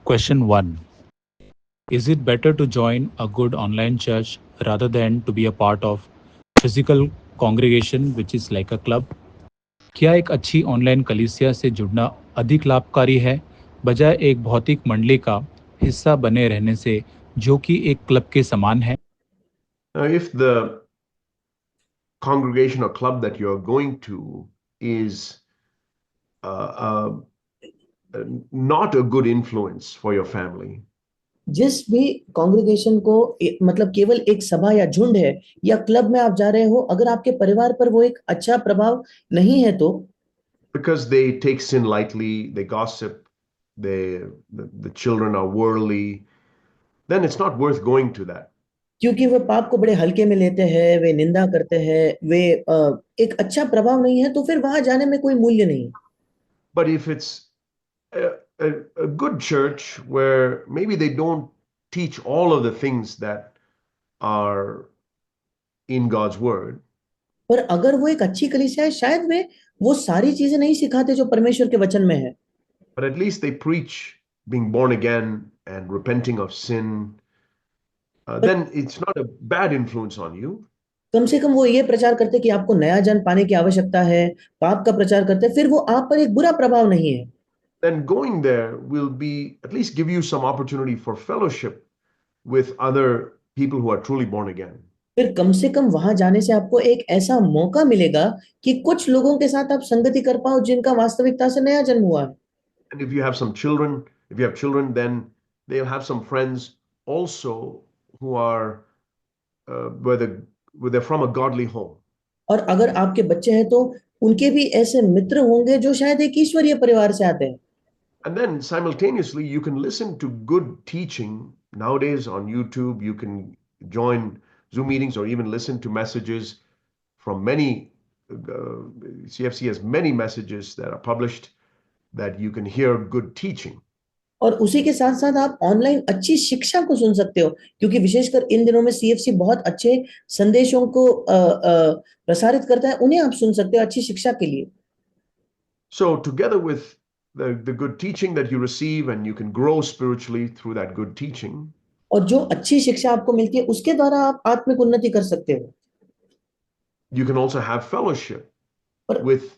Question 1. Is it better to join a good online church rather than to be a part of physical congregation which is like a club? क्या एक अच्छी online कलीसिया से जुड़ना अधिक लाभकारी है बजाय एक भौतिक मंडली का हिस्सा बने रहने से जो कि एक क्लब के समान है? Now, if the congregation or club that you're going to is uh, not a good influence for your family, जिस भी कांग्रेगेशन को मतलब केवल एक सभा या झुंड है या क्लब में आप जा रहे हो, अगर आपके परिवार पर वो एक अच्छा प्रभाव नहीं है तो because they take sin lightly, they gossip, the children are worldly, then it's not worth going to that. क्योंकि वो पाप को बड़े हल्के में लेते हैं, वे निंदा करते हैं, वे एक अच्छा प्रभाव नहीं है, तो फिर वहां जाने में कोई मूल्य नहीं। But if it's a good church where maybe they don't teach all of the things that are in God's word, पर अगर वो एक अच्छी कलीसिया है, शायद वे वो सारी चीजें नहीं सिखाते जो परमेश्वर के वचन में है, but at least they preach being born again and repenting of sin, then it's not a bad influence on you. कम से कम वो ये प्रचार करते कि आपको नया जन्म पाने की आवश्यकता है, पाप का प्रचार करते, फिर वो आप पर एक बुरा प्रभाव नहीं है। Then going there will be at least give you some opportunity for fellowship with other people who are truly born again. फिर कम से कम वहां जाने से आपको एक ऐसा मौका मिलेगा कि कुछ लोगों के साथ आप संगति कर पाओ जिनका वास्तविकता से नया जन्म हुआ है। And if you have some children, if you have children, then they'll have some friends also who are where they're from a godly home. और अगर आपके बच्चे हैं तो उनके भी ऐसे मित्र होंगे जो शायद एक ईश्वरीय परिवार से आते हैं। And then simultaneously you can listen to good teaching nowadays on YouTube. You can join Zoom meetings or even listen to messages from many CFC has many messages that are published that you can hear good teaching. और उसी के साथ साथ आप online अच्छी शिक्षा को सुन सकते हो, क्योंकि विशेषकर इन दिनों में सीएफसी बहुत अच्छे संदेशों को प्रसारित करता है, उन्हें आप सुन सकते हो अच्छी शिक्षा के लिए। So together with the good teaching that you receive, and you can grow spiritually through that good teaching, और जो अच्छी शिक्षा आपको मिलती है उसके द्वारा आप आत्मिक उन्नति कर सकते हो। you can also have fellowship with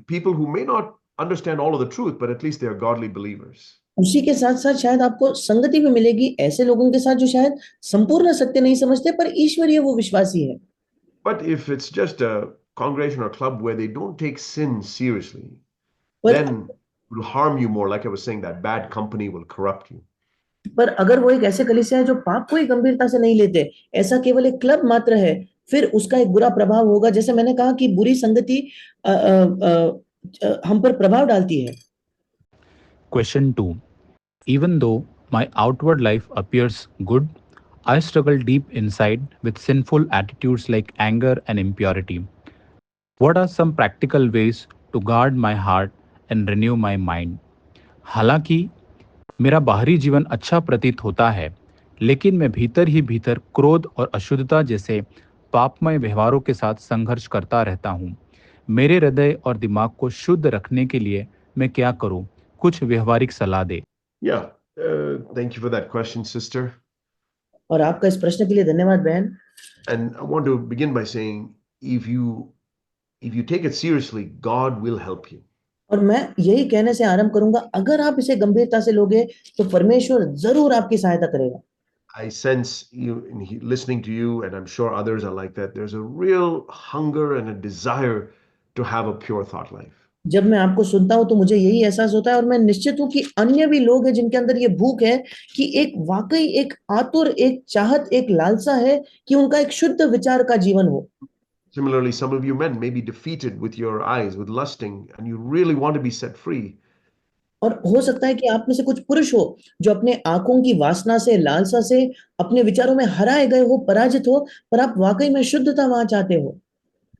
people who may not understand all of the truth, but at least they are godly believers. उसी के साथ साथ शायद आपको संगति भी मिलेगी ऐसे लोगों के साथ जो शायद संपूर्ण सत्य नहीं समझते पर ईश्वरीय वो विश्वासी है। But if it's just a congregation or club where they don't take sin seriously, पर then it will harm you more. Like I was saying, that bad company will corrupt you. पर अगर वो एक ऐसे कलीसिया है जो पाप को ही गंभीरता से नहीं लेते, ऐसा केवल एक क्लब मात्र है, फिर उसका एक बुरा प्रभाव होगा। जैसे मैंने कहा कि बुरी संगति हम पर प्रभाव डालती है। Question 2. Even though my outward life appears good, I struggle deep inside with sinful attitudes like anger and impurity. What are some practical ways to guard my heart and renew my mind? हालांकि मेरा बाहरी जीवन अच्छा प्रतीत होता है, लेकिन मैं भीतर ही भीतर क्रोध और अशुद्धता जैसे पापमय व्यवहारों के साथ संघर्ष करता रहता हूँ। मेरे हृदय और दिमाग को शुद्ध रखने के लिए मैं क्या करूँ? कुछ व्यवहारिक सलाह दे। Yeah, thank you for that question, sister. और आपका इस प्रश्न के लिए धन्यवाद बहन। And I want to begin by saying, if you take it seriously, God will help you. और मैं यही कहने से आरंभ करूंगा, अगर आप इसे गंभीरता से लोगे तो परमेश्वर जरूर आपकी सहायता करेगा। I sense you listening to you, and I'm sure others are like that. There's a real hunger and a desire to have a pure thought life. जब मैं आपको सुनता हूं तो मुझे यही एहसास होता है, और मैं निश्चित हूं कि अन्य भी लोग हैं जिनके अंदर ये भूख है कि एक वाकई एक आतुर, एक चाहत, एक लालसा है कि उनका एक शुद्ध विचार का जीवन हो। Similarly, some of you men may be defeated with your eyes, with lusting, and you really want to be set free. और हो सकता है कि आप में से कुछ पुरुष हो जो अपने आंखों की वासना से, लालसा से, अपने विचारों में हराए गए हो, पराजित हो, पर आप वाकई में शुद्धता वहां चाहते हो।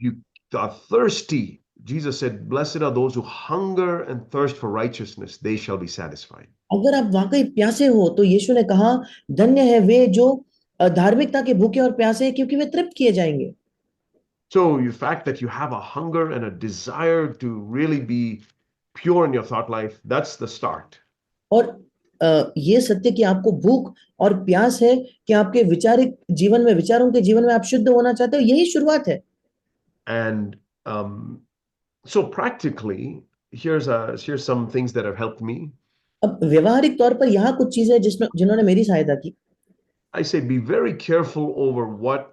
You are thirsty. Jesus said, "Blessed are those who hunger and thirst for righteousness; they shall be satisfied." अगर आप वाकई प्यासे हो तो यीशु ने कहा, धन्य है वे जो धार्मिकता के भूखे और प्यासे हैं, क्योंकि वे तृप्त किए जाएंगे। So the fact that you have a hunger and a desire to really be pure in your thought life, that's the start. और ये सत्य कि आपको भूख और प्यास है कि आपके विचारिक जीवन में, विचारों के जीवन में आप शुद्ध होना चाहते हो, यही शुरुआत है। And so practically, here's some things that have helped me. अब व्यवहारिक तौर पर यहाँ कुछ चीजें जिसमें जिन्होंने मेरी सहायता की। I say be very careful over what,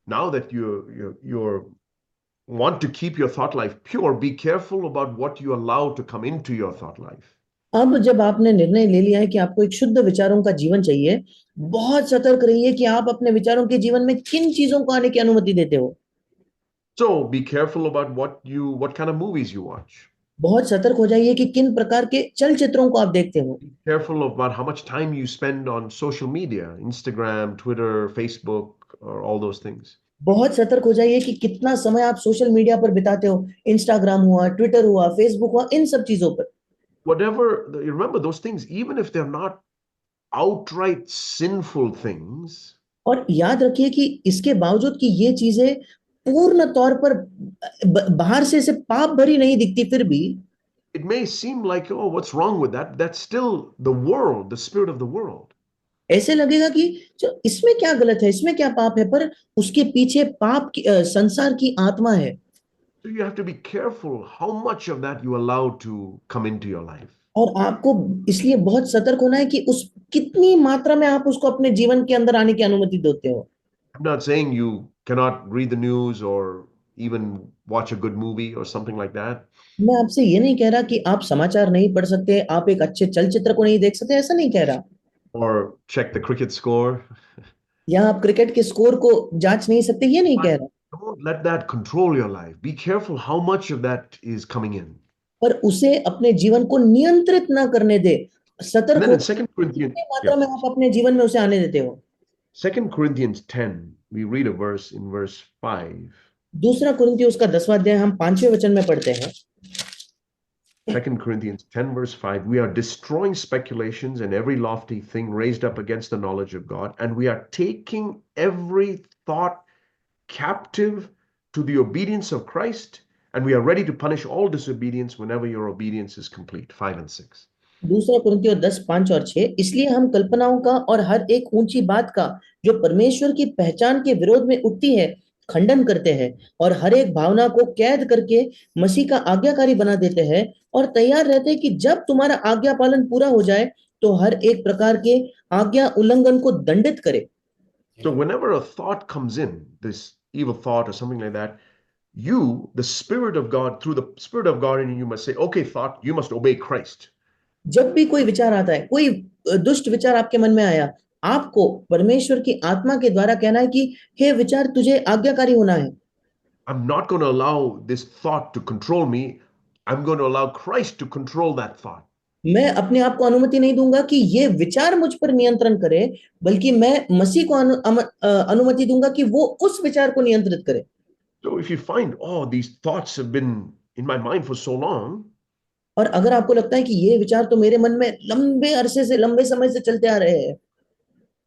now that you're want to keep your thought life pure, be careful about what you allow to come into your thought life. अब जब आपने निर्णय ले लिया है कि आपको एक शुद्ध विचारों का जीवन चाहिए, बहुत सतर्क रहिए कि आप अपने विचारों के जीवन में किन चीजों को आने की अनुमति देते हो। So be careful about what kind of movies you watch. बहुत सतर्क हो जाइए कि किन प्रकार के चलचित्रों को आप देखते हो। Be careful about how much time you spend on social media, Instagram, Twitter, Facebook, or all those things. बहुत सतर्क हो जाइए कि कितना समय आप सोशल मीडिया पर बिताते हो, इंस्टाग्राम हुआ, ट्विटर हुआ, फेसबुक हुआ, इन सब चीजों पर। You remember those things, even if they're not outright sinful things. और याद रखिए कि इसके बावजूद कि ये चीजें पूर्ण तौर पर बाहर से पाप भरी नहीं दिखती, फिर भी It may seem like, oh, what's wrong with that? That's still the world, the spirit of the world. ऐसे लगेगा कि इसमें क्या गलत है, इसमें क्या पाप है, पर उसके पीछे पाप की, संसार की आत्मा है। So you have to be careful how much of that you allow to come into your life. और आपको इसलिए बहुत सतर्क होना है कि उस कितनी मात्रा में आप उसको अपने जीवन के अंदर आने की अनुमति देते हो। I'm not saying you cannot read the news or even watch a good movie or something like that. मैं आपसे ये नहीं कह रहा कि आप समाचार नहीं पढ़ सकते, आप एक अच्छे चलचित्र को नहीं देख सकते, ऐसा नहीं कह रहा। Or check the cricket score. या आप क्रिकेट के स्कोर को जांच नहीं सकते, ये नहीं कह रहा। Don't let that control your life. Be careful how much of that is coming in. पर उसे अपने जीवन को नियंत्रित ना करने दे। And सतर्क then हो in 2 Corinthians, कितनी मात्रा में आप अपने जीवन में उसे आने देते हो। 2 Corinthians 10, we read a verse in verse 5. दूसरा कुरिन्थियों उसका 10वां अध्याय हम 5वें वचन में पढ़ते हैं। 2 Corinthians 10 verse 5, we are destroying speculations and every lofty thing raised up against the knowledge of God, and we are taking every thought captive to the obedience of Christ, and we are ready to punish all disobedience whenever your obedience is complete. 5 and 6. दूसरा कुरिन्थियों 10, 5 और 6, इसलिए हम कल्पनाओं का और हर एक ऊंची बात का जो परमेश्वर की पहचान के विरोध में उठती है खंडन करते हैं, और हर एक भावना को कैद करके मसीह का आज्ञाकारी बना देते हैं, और तैयार रहते हैं कि जब तुम्हारा आज्ञा पालन पूरा हो जाए तो हर एक प्रकार के आज्ञा उल्लंघन को दंडित करे। So whenever a thought comes in, this evil thought or something like that, you, the Spirit of God, through the Spirit of God in you, must say, okay, thought, you must obey Christ. जब भी कोई विचार आता है, कोई दुष्ट विचार आपके मन में आया, आपको परमेश्वर की आत्मा के द्वारा कहना है कि हे विचार, तुझे आज्ञाकारी होना है। I'm not going to allow this thought to control me. I'm going to allow Christ to control that thought. मैं अपने आप को अनुमति नहीं दूंगा कि ये विचार मुझ पर नियंत्रण करे, बल्कि मैं मसीह को अनुमति दूंगा कि वो उस विचार को नियंत्रित करे। So if you find, oh, these thoughts have been in my mind for so long, और अगर आपको लगता है कि ये विचार तो मेरे मन में लंबे अरसे से, लंबे समय से चलते आ रहे हैं,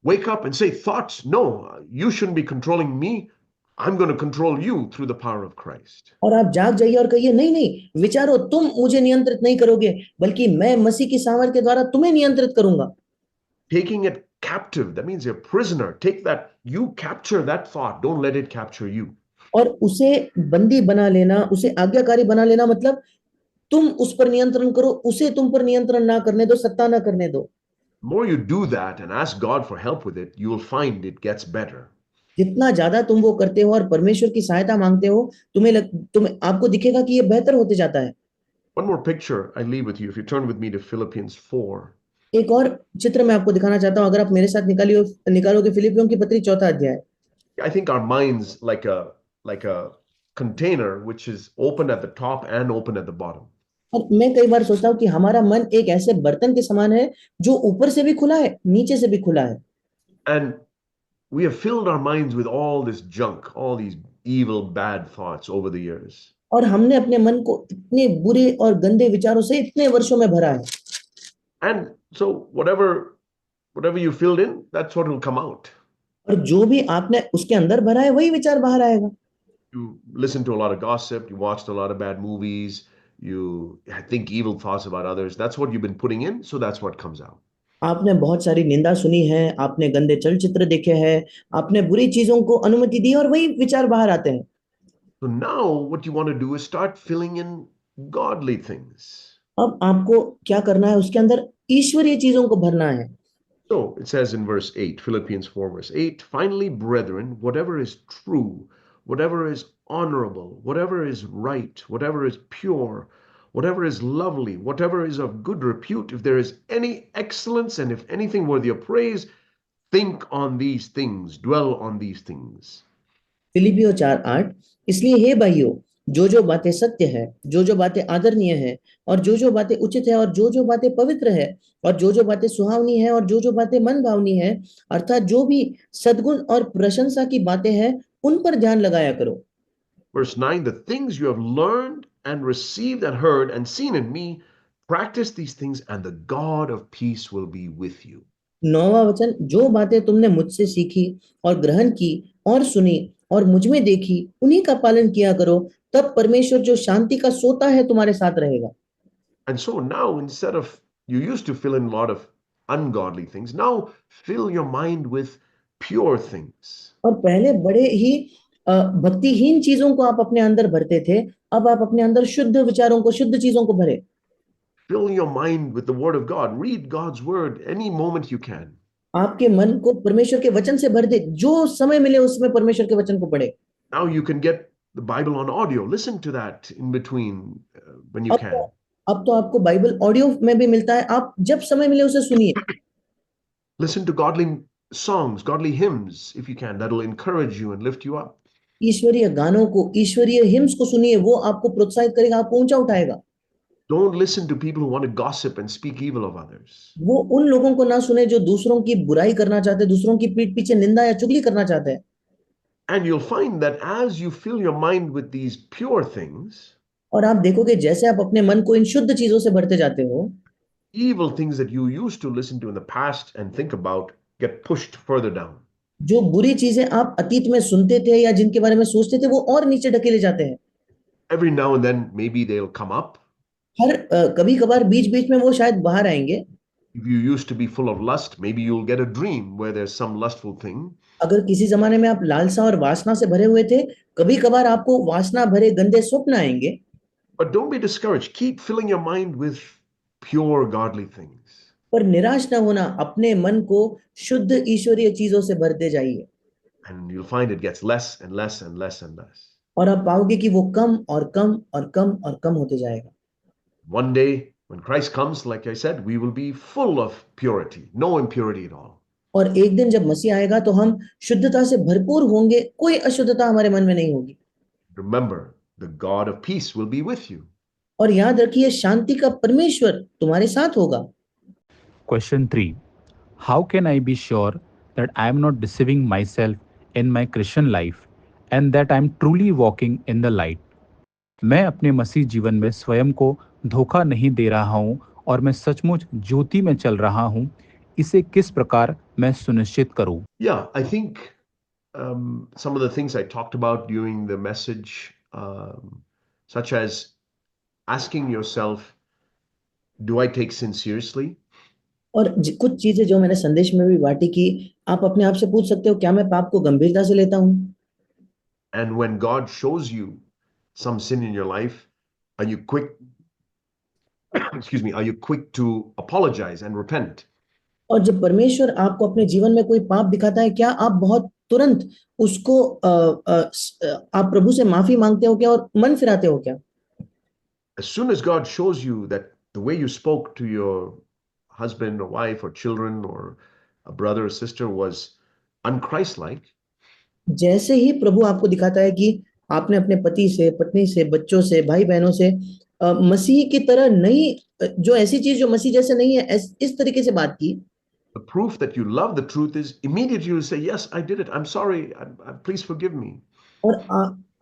wake up and say, thoughts, no, you shouldn't be controlling me. I'm going to control you through the power of Christ. और आप जाग जाइए और कहिए, नहीं नहीं विचारो, तुम मुझे नियंत्रित नहीं करोगे, बल्कि मैं मसीह की सामर्थ के द्वारा तुम्हें नियंत्रित करूंगा। Taking it captive, that means you're a prisoner. Take that, you capture that thought. Don't let it capture you. और उसे बंदी बना लेना, उसे आज्ञाकारी बना लेना, मतलब तुम उस पर नियंत्रण करो, उसे तुम पर नियंत्रण ना करने दो, सत्ता ना करने दो। The more you do that and ask God for help with it, you will find it gets better. जितना ज्यादा तुम वो करते हो और परमेश्वर की सहायता मांगते हो, तुम्हें आपको दिखेगा कि ये बेहतर होते जाता है। One more picture I leave with you. If you turn with me to Philippians 4. एक और चित्र मैं आपको दिखाना चाहता हूं, अगर आप मेरे साथ निकालोगे फिलिपियों की पत्री 4वां अध्याय। I think our minds like a container which is open at the top and open at the bottom. और मैं कई बार सोचता हूँ कि हमारा मन एक ऐसे बर्तन के समान है जो ऊपर से भी खुला है, नीचे से भी खुला है। And we have filled our minds with all this junk, all these evil, bad thoughts over the years. और हमने अपने मन को इतने बुरे और गंदे विचारों से इतने वर्षों में भरा है। And so whatever you filled in, that's what will come out. और जो भी आपने उसके अंदर भरा है, वही विचार बाहर आएगा। You listen to a lot of gossip, you watched a lot of bad movies, you think evil thoughts about others. That's what you've been putting in, so that's what comes out. आपने बहुत सारी निंदा सुनी है, आपने गंदे चलचित्र देखे हैं, आपने बुरी चीजों को अनुमति दी और वही विचार बाहर आते हैं। So now what you want to do is start filling in godly things. अब आपको क्या करना है, उसके अंदर ईश्वरीय चीजों को भरना है। So it says in verse 8, Philippians 4, verse 8, finally, brethren, whatever is true, whatever is honorable, whatever is right, whatever is pure, whatever is lovely, whatever is of good repute, if there is any excellence and if anything worthy of praise, think on these things, dwell on these things. फिलिपियो 4:8, इसलिए हे भाइयों, जो बातें सत्य है, जो बातें आदरणीय है, और जो बातें उचित है, और जो बातें पवित्र है, और जो बातें सुहावनी है, और जो बातें मन भावनी है, अर्थात जो भी सद्गुण और प्रशंसा की बातें हैं, उन पर ध्यान लगाया करो। Verse 9, the things you have learned and received and heard and seen in me, practice these things, and the God of peace will be with you. 9वां वचन, जो बातें तुमने मुझसे सीखी और ग्रहण की और सुनी और मुझ में देखी, उन्हीं का पालन किया करो, तब परमेश्वर जो शांति का सोता है तुम्हारे साथ रहेगा। And so now, instead of you used to fill in a lot of ungodly things, now fill your mind with pure things. और पहले बड़े ही भक्तिहीन चीजों को आप अपने अंदर भरते थे, अब आप अपने अंदर शुद्ध विचारों को, शुद्ध चीजों को भरे। Fill your mind with the Word of God. Read God's Word any moment you can. आपके मन को परमेश्वर के वचन से भर दे, जो समय मिले उसमें परमेश्वर के वचन को पढ़े। Now you can get the Bible on audio. Listen to that in between when you अब can. तो अब तो आपको बाइबल ऑडियो में भी मिलता है, आप जब समय मिले उसे सुनिए। Listen to godly songs, godly hymns, if you can. That'll encourage you and lift you up. ईश्वरीय गानों को, ईश्वरीय हिम्स को सुनिए, वो आपको प्रोत्साहित करेगा, आपको ऊंचा उठाएगा। Don't listen to people who want to gossip and speak evil of others. वो उन लोगों को ना सुने जो दूसरों की बुराई करना चाहते हैं, दूसरों की पीठ पीछे निंदा या चुगली करना चाहते हैं। And you'll find that as you fill your mind with these pure things, और आप देखोगे जैसे आप अपने मन को इन शुद्ध चीजों से भरते जाते हो, evil things that you used to listen to in the past and think about get pushed further down. जो बुरी चीजें आप अतीत में सुनते थे या जिनके बारे में सोचते थे, वो और नीचे ढकेले जाते हैं। Every now and then, maybe they'll come up. हर कभी कभार बीच बीच में वो शायद बाहर आएंगे। If you used to be full of lust, maybe you'll get a dream where there's some lustful thing. अगर किसी जमाने में आप लालसा और वासना से भरे हुए थे, कभी कभार आपको वासना भरे गंदे स्वप्न आएंगे। But don't be discouraged. Keep filling your mind with pure godly things. पर निराश ना होना, अपने मन को शुद्ध ईश्वरीय चीजों से भरते जाइए। And you'll find it gets less and less and less and less. और आप पाओगे कि वो कम और कम और कम और कम होते जाएगा। One day, when Christ comes, like I said, we will be full of purity, no impurity at all. और एक दिन जब मसीह आएगा तो हम शुद्धता से भरपूर होंगे, कोई अशुद्धता हमारे मन में नहीं होगी। Remember, the God of peace will be with you. और याद रखिए, शांति का परमेश्वर तुम्हारे साथ होगा। Question 3. How can I be sure that I am not deceiving myself in my Christian life and that I am truly walking in the light? मैं अपने मसीह जीवन में स्वयं को धोखा नहीं दे रहा हूँ और मैं सचमुच ज्योति में चल रहा हूँ, इसे किस प्रकार मैं सुनिश्चित करूँ? Yeah, I think some of the things I talked about during the message, such as asking yourself, do I take sin seriously? और कुछ चीजें जो मैंने संदेश में भी बांटी कि आप अपने आप से पूछ सकते हो, क्या मैं पाप को गंभीरता से लेता हूँ? And when God shows you some sin in your life, are you quick, excuse me, are you quick to apologize and repent? और जब परमेश्वर आपको अपने जीवन में कोई पाप दिखाता है, क्या आप बहुत तुरंत उसको आप प्रभु से माफी मांगते हो क्या और मन फिराते हो क्या? As soon as God shows you that the way you spoke to your husband or wife or children or a brother or sister was unchristlike, जैसे ही प्रभु आपको दिखाता है कि आपने अपने पति से, पत्नी से, बच्चों से, भाई बहनों से मसीह की तरह नहीं, जो ऐसी चीज जो मसीह जैसे नहीं है, इस तरीके से बात की, the proof that you love the truth is immediately you say, yes, I did it. I'm sorry. Please forgive me. और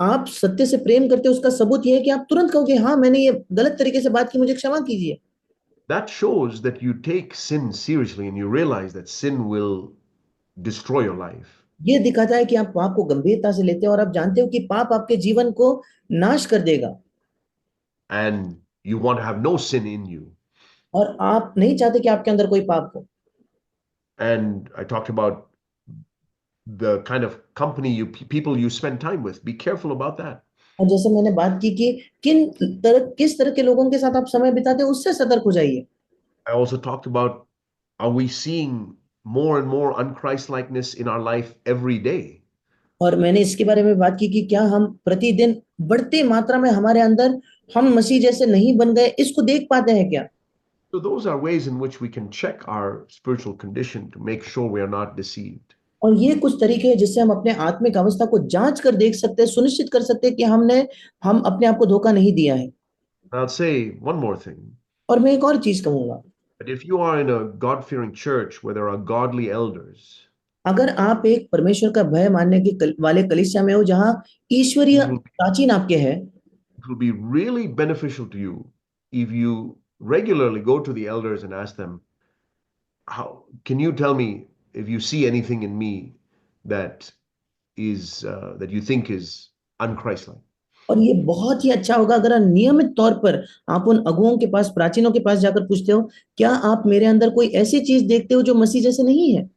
आप सत्य से प्रेम करते हो, उसका सबूत यह है कि आप तुरंत कहोगे, हाँ मैंने ये गलत तरीके से बात की, मुझे क्षमा कीजिए। That shows that you take sin seriously and you realize that sin will destroy your life. ये दिखाता है कि आप पाप को गंभीरता से लेते हो और आप जानते हो कि पाप आपके जीवन को नाश कर देगा। And you want to have no sin in you. और आप नहीं चाहते कि आपके अंदर कोई पाप हो। And I talked about the kind of company people you spend time with. Be careful about that. और जैसे मैंने बात की कि किस तरह के लोगों के साथ आप समय बिताते हैं, उससे सतर्क हो जाइए। I also talked about, are we seeing more and more unChristlikeness in our life every day? और मैंने इसके बारे में बात की कि क्या हम प्रतिदिन बढ़ती मात्रा में हमारे अंदर हम मसीह जैसे नहीं बन गए, इसको देख पाते हैं क्या? So those are ways in which we can check our spiritual condition to make sure we are not deceived. और ये कुछ तरीके हैं जिससे हम अपने आत्मिक अवस्था को जांच कर देख सकते हैं, सुनिश्चित कर सकते हैं कि हम अपने आप को धोखा नहीं दिया है। And I'll say one more thing. और मैं एक और चीज कहूंगा, That if you are in a God-fearing church where there are godly elders, अगर आप एक परमेश्वर का भय मानने के वाले कलीसिया में हो जहां ईश्वरीय it will, प्राचीन आपके हैं, it will be really beneficial to you if you regularly go to the elders and ask them, how can you tell me if you see anything in me that that you think is unchristlike? और ये बहुत ही अच्छा होगा अगर नियमित तौर पर आप उन अगुओं के पास, प्राचीनों के पास जाकर पूछते हो, क्या आप मेरे अंदर कोई ऐसी चीज देखते हो जो मसीह जैसे नहीं है?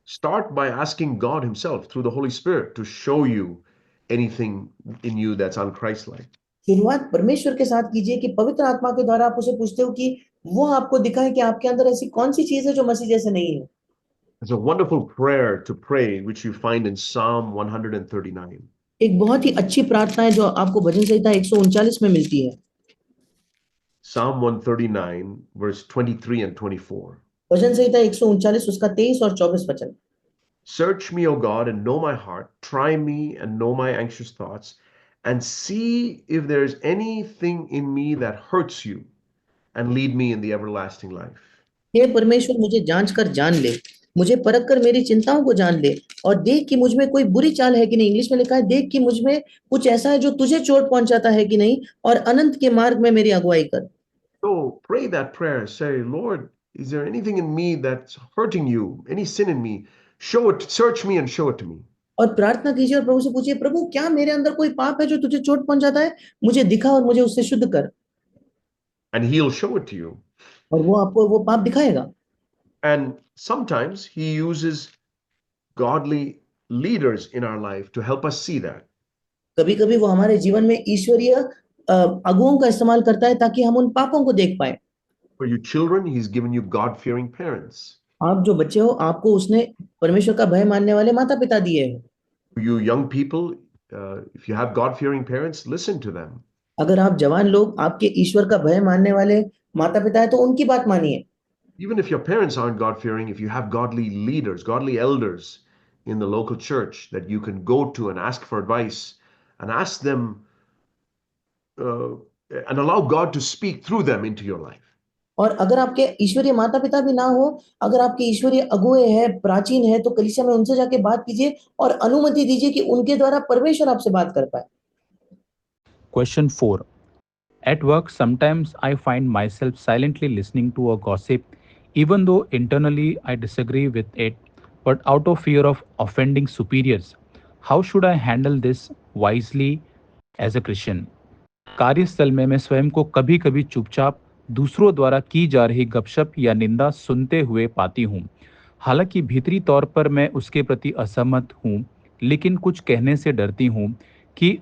Start by asking God Himself through the Holy Spirit to show you anything in you that's unchristlike. शुरुआत परमेश्वर के साथ कीजिए कि पवित्र आत्मा के द्वारा आप उसे पूछते हो कि वो आपको दिखाए कि आपके अंदर ऐसी कौन सी चीज है जो मसीह जैसे नहीं है। It's a wonderful prayer to pray, which you find in Psalm 139. एक बहुत ही अच्छी प्रार्थना है जो आपको भजन संहिता 139 में मिलती है। Psalm 139, verse 23 and 24. भजन संहिता 139 उसका 23 और 24 वचन। Search me, O God, and know my heart. Try me and know my anxious thoughts, and see if there is anything in me that hurts you, and lead me in the everlasting life. हे परमेश्वर, मुझे जांच कर जान ले, मुझे परख कर मेरी चिंताओं को जान ले, और देख कि मुझ में कोई बुरी चाल है कि नहीं। इंग्लिश में लिखा है, देख कि मुझ में कुछ ऐसा है जो तुझे चोट पहुंचाता है कि नहीं, और अनंत के मार्ग में मेरी अगुवाई कर। So pray that prayer. Say, Lord, is there anything in me that's hurting you? Any sin in me? Show it, search me and show it to me. और प्रार्थना कीजिए और प्रभु से पूछिए, प्रभु क्या मेरे अंदर कोई पाप है जो तुझे चोट पहुंचाता है, मुझे दिखा और मुझे उससे शुद्ध कर। And He'll show it to you. और वो आपको वो पाप दिखाएगा। And sometimes He uses godly leaders in our life to help us see that. कभी कभी वो हमारे जीवन में ईश्वरीय अगुओं का इस्तेमाल करता है ताकि हम उन पापों को देख पाए। For you children, He's given you God-fearing parents. आप जो बच्चे हो, आपको उसने परमेश्वर का भय मानने वाले माता पिता दिए हैं। For you young people, if you have God-fearing parents, listen to them. अगर आप जवान लोग, आपके ईश्वर का भय मानने वाले माता पिता है तो उनकी बात मानिए। Even if your parents aren't God-fearing, if you have godly leaders, godly elders in the local church that you can go to and ask for advice and ask them uh, and allow God to speak through them into your life. और अगर आपके ईश्वरीय माता पिता भी ना हो, अगर आपके ईश्वरीय अगुए हैं, प्राचीन है, तो कलीसिया में उनसे जाके बात कीजिए और अनुमति दीजिए कि उनके द्वारा परमेश्वर आपसे बात कर पाए। Question 4. At work, sometimes I find myself silently listening to a gossip, even though internally I disagree with it, but out of fear of offending superiors. How should I handle this wisely as a Christian? कार्यस्थल में मैं स्वयं को कभी कभी चुपचाप दूसरों द्वारा की जा रही गपशप या निंदा सुनते हुए पाती हूँ। हालांकि भीतरी तौर पर मैं उसके प्रति असहमत हूँ, लेकिन कुछ कहने से डरती हूँ कि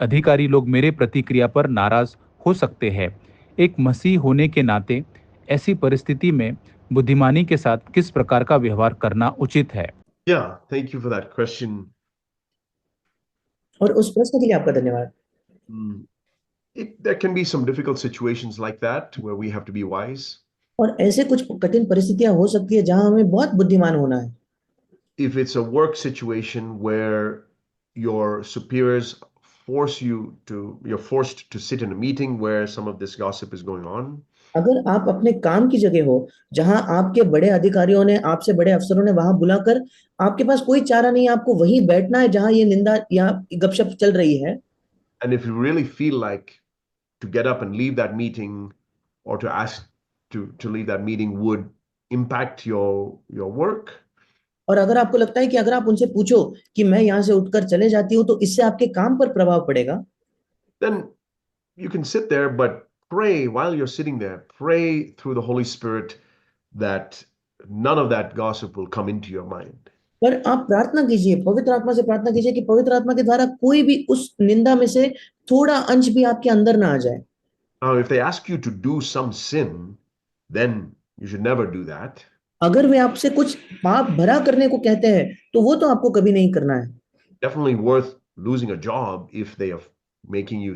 अधिकारी लोग मेरे प्रतिक्रिया पर नाराज हो सकते हैं। एक मसीह होने के नाते ऐसी परिस्थिति में बुद्धिमानी के साथ किस प्रकार का व्यवहार करना उचित है? Yeah, thank you for that question. और उस प्रश्न के लिए आपका धन्यवाद। There can be some difficult situations like that where we have to be wise. और ऐसे कुछ कठिन परिस्थितियां हो सकती है जहां हमें बहुत बुद्धिमान होना है। If it's a work situation where your superiors you're forced to sit in a meeting where some of this gossip is going on. अगर आप अपने काम की जगह हो जहां आपके बड़े अधिकारियों ने, आपसे बड़े अफसरों ने वहां बुलाकर, आपके पास कोई चारा नहीं, आपको वहीं बैठना है जहां ये निंदा या गपशप चल रही है। And if you really feel like to get up and leave that meeting or to ask to leave that meeting would impact your work. और अगर आपको लगता है कि अगर आप उनसे पूछो कि मैं यहाँ से उठकर चले जाती हूँ तो इससे आपके काम पर प्रभाव पड़ेगा, then you can sit there, but pray while you're sitting there. Pray through the Holy Spirit that none of that gossip will come into your mind. पर आप प्रार्थना कीजिए, पवित्र आत्मा से प्रार्थना कीजिए कि पवित्र आत्मा के द्वारा कोई भी उस निंदा में से थोड़ा अंश भी आपके अंदर ना आ जाए। Now, if they ask you to do some sin, then you should never do that. अगर वे आपसे कुछ पाप भरा करने को कहते हैं तो वो तो आपको कभी नहीं करना है। Definitely worth losing a job if they are making you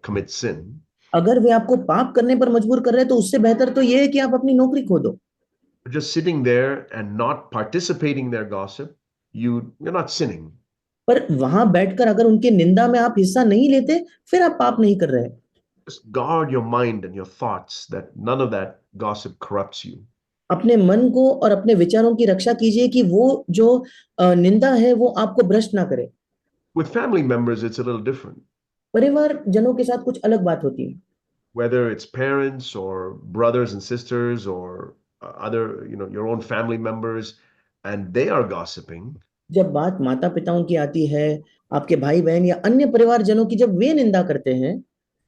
commit sin. अगर वे आपको पाप करने पर मजबूर कर रहे हैं तो उससे बेहतर तो ये है कि आप अपनी नौकरी खो दो। Just sitting there and not participating in their gossip, you're not sinning. पर वहां बैठकर अगर उनकी निंदा में आप हिस्सा नहीं लेते फिर आप पाप नहीं कर रहे। Just guard your mind and your thoughts that none of that gossip corrupts you. अपने मन को और अपने विचारों की रक्षा कीजिए कि वो जो निंदा है वो आपको भ्रष्ट ना करे। With family members, it's a little different. परिवार जनों के साथ कुछ अलग बात होती है। Whether it's parents or brothers and sisters or other, your own family members, and they are gossiping. जब बात माता पिताओं की आती है, आपके भाई बहन या अन्य परिवार जनों की जब वे निंदा करते हैं,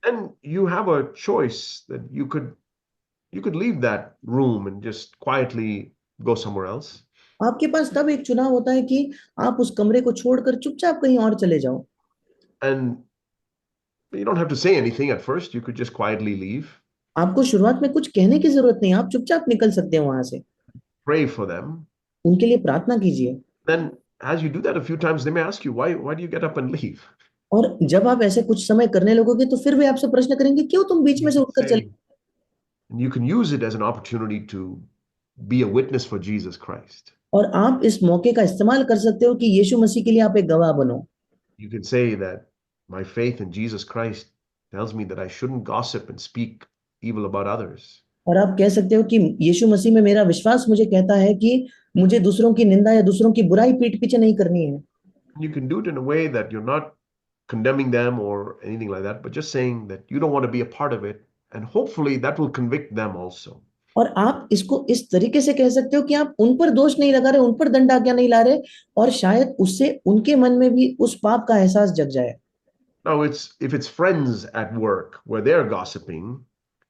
then you have a choice that you could leave that room and just quietly go somewhere else. आपके पास तब एक चुनाव होता है कि आप उस कमरे को छोड़कर चुपचाप कहीं और चले जाओ। And you don't have to say anything at first. You could just quietly leave. आपको शुरुआत में कुछ कहने की जरूरत नहीं, आप चुपचाप निकल सकते हैं वहां से। Pray for them. उनके लिए प्रार्थना कीजिए। Then as you do that a few times, they may ask you, why do you get up and leave? और जब आप ऐसे कुछ समय करने लगोगे तो फिर वे आपसे प्रश्न करेंगे, क्यों तुम बीच में से उठकर चले? And you can use it as an opportunity to be a witness for Jesus Christ. और आप इस मौके का इस्तेमाल कर सकते हो कि यीशु मसीह के लिए आप एक गवाह बनो। You can say that my faith in Jesus Christ tells me that I shouldn't gossip and speak evil about others. और आप कह सकते हो कि यीशु मसीह में मेरा विश्वास मुझे कहता है कि मुझे दूसरों की निंदा या दूसरों की बुराई पीठ पीछे नहीं करनी है। You can do it in a way that you're not condemning them or anything like that, but just saying that you don't want to be a part of it, and hopefully that will convict them also. और आप इसको इस तरीके से कह सकते हो कि आप उन पर दोष नहीं लगा रहे, उन पर दंडाज्ञा नहीं ला रहे, और शायद उससे उनके मन में भी उस पाप का एहसास जग जाए। Now, if it's friends at work where they're gossiping,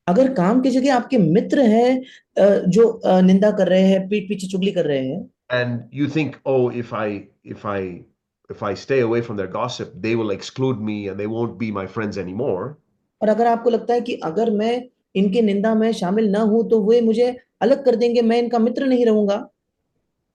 अगर काम की जगह आपके मित्र हैं जो निंदा कर रहे हैं, पीठ पीछे चुगली कर रहे हैं, and you think, oh, if I stay away from their gossip, they will exclude me and they won't be my friends anymore. और अगर आपको लगता है कि अगर मैं इनकी निंदा में शामिल ना हूं तो वे मुझे अलग कर देंगे, मैं इनका मित्र नहीं रहूंगा,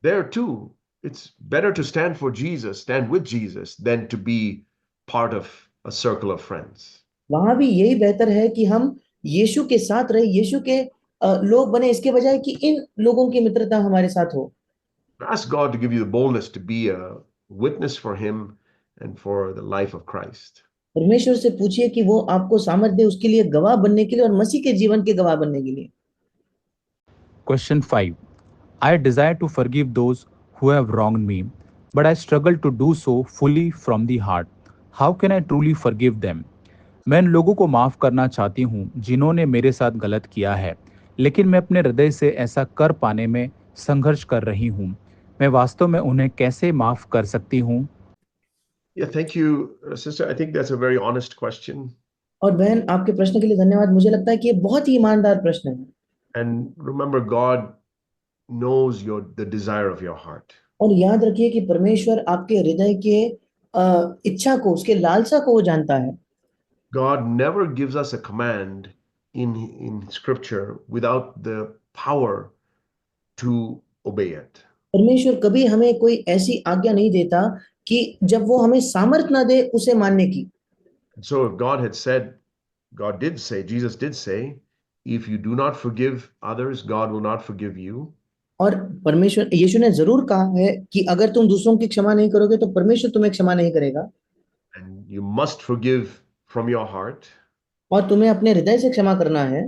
There too, it's better to stand for Jesus, stand with Jesus, than to be part of a circle of friends. वहां भी यही बेहतर है कि हम यीशु के साथ रहे, यीशु के लोग बने, इसके बजाय कि इन लोगों की मित्रता हमारे साथ हो। Ask God to give you the boldness to be a witness for Him and for the life of Christ. परमेश्वर से पूछिए कि वो आपको सामर्थ्य दे उसके लिए गवाह बनने के लिए और मसीह के जीवन के गवाह बनने के लिए। Question 5. I desire to forgive those who have wronged me, but I struggle to do so fully from the heart. How can I truly forgive them? मैं उन लोगों को माफ़ करना चाहती हूँ जिन्होंने मेरे साथ गलत किया है, लेकिन मैं अपने हृदय से ऐसा कर पाने में संघर्ष कर रही हूँ। मैं वास्तव में उन्हें कैसे माफ़ कर सकती हूँ? Yeah, thank you, sister. I think that's a very honest question. और बहन, आपके प्रश्न के लिए धन्यवाद। मुझे लगता है कि ये बहुत ही ईमानदार प्रश्न है। And remember, God knows the desire of your heart. और याद रखिए कि परमेश्वर आपके हृदय के इच्छा को, उसके लालसा को वो जानता है। God never gives us a command in Scripture without the power to obey it. परमेश्वर कभी हमें कोई ऐसी आज्ञा नहीं देता कि जब वो हमें सामर्थ ना दे उसे मानने की। So if God did say, Jesus did say, if you do not forgive others, God will not forgive you. और परमेश्वर, यीशु ने जरूर कहा है कि अगर तुम दूसरों की क्षमा नहीं करोगे तो परमेश्वर तुम्हें क्षमा नहीं करेगा। And you must forgive from your heart. और तुम्हें अपने हृदय से क्षमा करना है।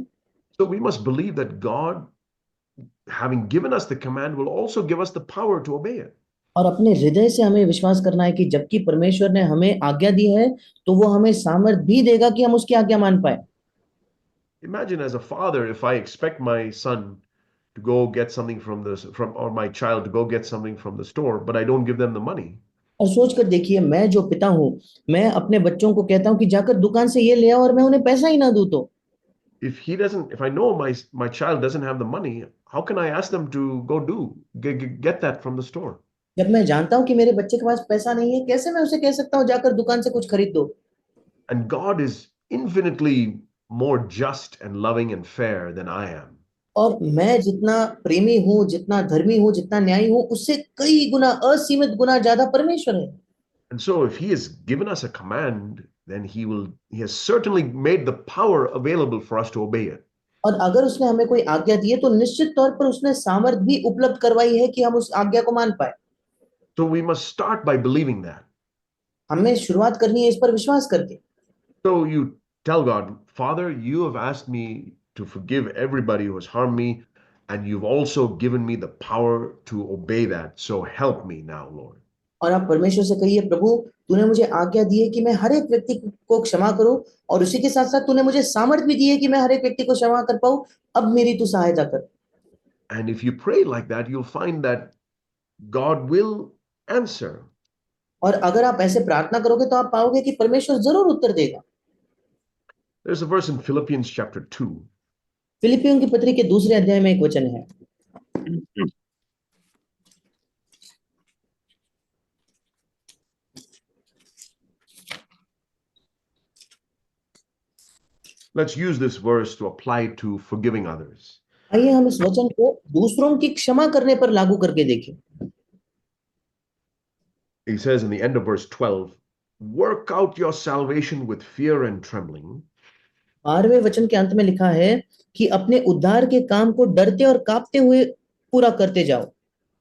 So we must believe that God, having given us the command, will also give us the power to obey it. और अपने हृदय से हमें विश्वास करना है कि जबकि परमेश्वर ने हमें आज्ञा दी है तो वो हमें सामर्थ भी देगा कि हम उसकी आज्ञा मान पाए। Imagine as a father, if I expect my son to go get something or my child to go get something from the store, but I don't give them the money. और सोच कर देखिए, मैं जो पिता हूँ, मैं अपने बच्चों को कहता हूँ कि जाकर दुकान से ये ले आओ और मैं उन्हें पैसा ही ना दूं तो if I know my child doesn't have the money, how can I ask them to go get that from the store? जब मैं जानता हूँ कि मेरे बच्चे के पास पैसा नहीं है, कैसे मैं उसे कह सकता हूँ जाकर दुकान से कुछ खरीद दो? And God is infinitely more just and loving and fair than I am. और मैं जितना प्रेमी हूँ, जितना धर्मी हूँ, जितना न्यायी हूँ, उससे कई गुना, असीमित गुना ज्यादा परमेश्वर है। And so if he has given us a command, then he has certainly made the power available for us to obey it. और अगर उसने हमें कोई आज्ञा दी है तो निश्चित तौर पर उसने सामर्थ भी उपलब्ध करवाई है कि हम उस आज्ञा को मान पाए। So we must start by believing that. हमें शुरुआत करनी है इस पर विश्वास करके। So you tell God, Father, you have asked me to forgive everybody who has harmed me, and you've also given me the power to obey that. So help me now, Lord. और आप परमेश्वर से कहिए, प्रभु तूने मुझे आज्ञा दी है कि मैं हर एक व्यक्ति को क्षमा करूं, और उसी के साथ साथ तूने मुझे सामर्थ भी दी है कि मैं हर एक व्यक्ति को क्षमा कर पाऊं। अब मेरी तू सहायता कर। And if you pray like that, you'll find that God will answer. और अगर आप ऐसे प्रार्थना करोगे तो आप पाओगे कि परमेश्वर जरूर उत्तर देगा। There's a verse in Philippians chapter 2. फिलिपियों की पत्री के दूसरे अध्याय में एक वचन है। Let's use this verse to apply to forgiving others. आइए हम इस वचन को दूसरों की क्षमा करने पर लागू करके देखें। He says in the end of verse 12, work out your salvation with fear and trembling. 12वें वचन के अंत में लिखा है कि अपने उद्धार के काम को डरते और कांपते हुए पूरा करते जाओ।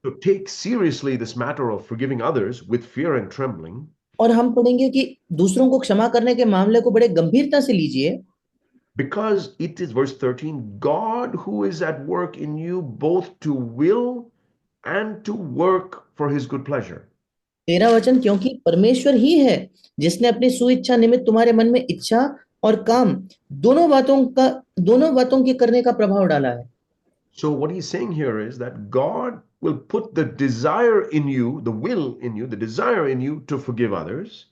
So take seriously this matter of forgiving others with fear and trembling. और हम पढ़ेंगे कि दूसरों को क्षमा करने के मामले को बड़े गंभीरता से लीजिए। Because it is, verse 13, God who is at work in you both to will and to work for his good pleasure. 13 वचन, क्योंकि परमेश्वर ही है जिसने अपनी सुइच्छा निमित्त तुम्हारे मन में इच्छा और काम दोनों बातों के करने का प्रभाव डाला है। So what he's saying here is that God will put the desire in you, the will in you, the desire in you to forgive others.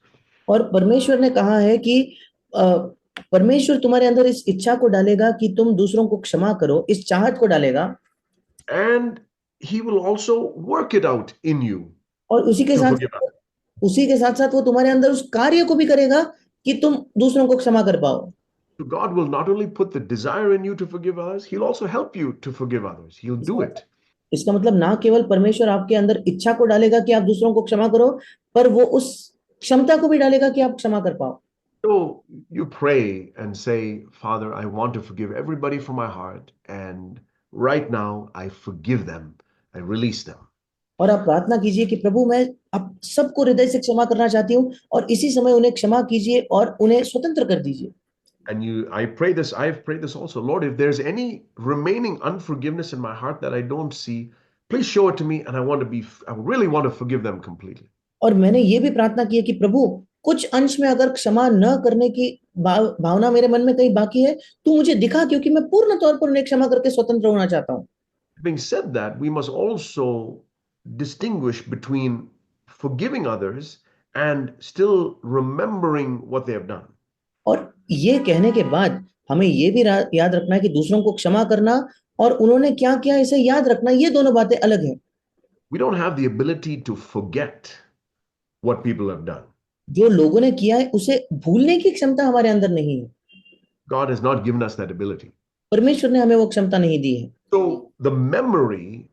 और परमेश्वर ने कहा है कि परमेश्वर तुम्हारे अंदर इस इच्छा को डालेगा कि तुम दूसरों को क्षमा करो, इस चाहत को डालेगा। And he will also work it out in you. और उसी के साथ साथ वो तुम्हारे अंदर उस कार्य को भी करेगा कि तुम दूसरों को क्षमा कर पाओ। So God will not only put the desire in you to forgive others, he'll also help you to forgive others. He'll do it. इसका मतलब ना केवल परमेश्वर आपके अंदर इच्छा को डालेगा कि आप दूसरों को क्षमा करो, पर वो उस क्षमता को भी डालेगा कि आप क्षमा कर पाओ। So you pray and say, Father, I want to forgive everybody from my heart, and right now I forgive them. I release them. और आप प्रार्थना कीजिए कि प्रभु मैं आप सबको हृदय से क्षमा करना चाहती हूँ, और इसी समय उन्हें क्षमा कीजिए और उन्हें स्वतंत्र कर दीजिए। And I've prayed this also. Lord, if there's any remaining unforgiveness in my heart that I don't see, please show it to me, and I really want to forgive them completely. और मैंने ये भी प्रार्थना की है कि प्रभु कुछ अंश में अगर क्षमा न करने की भावना मेरे मन में कहीं बाकी है, तू मुझे दिखा, क्योंकि मैं पूर्ण तौर पर उन्हें क्षमा करके स्वतंत्र होना चाहता हूँ। Having said that, we must also distinguish between forgiving others and still remembering what they have done. और ये कहने के बाद हमें ये भी याद रखना है कि दूसरों को क्षमा करना और उन्होंने क्या किया इसे याद रखना, ये दोनों बातें अलग हैं। We don't have the ability to forget what people have done. जो लोगों ने किया है उसे भूलने की क्षमता हमारे अंदर नहीं है। God has not given us that ability. परमेश्वर ने हमें वो क्षमता नहीं दी है। So the memory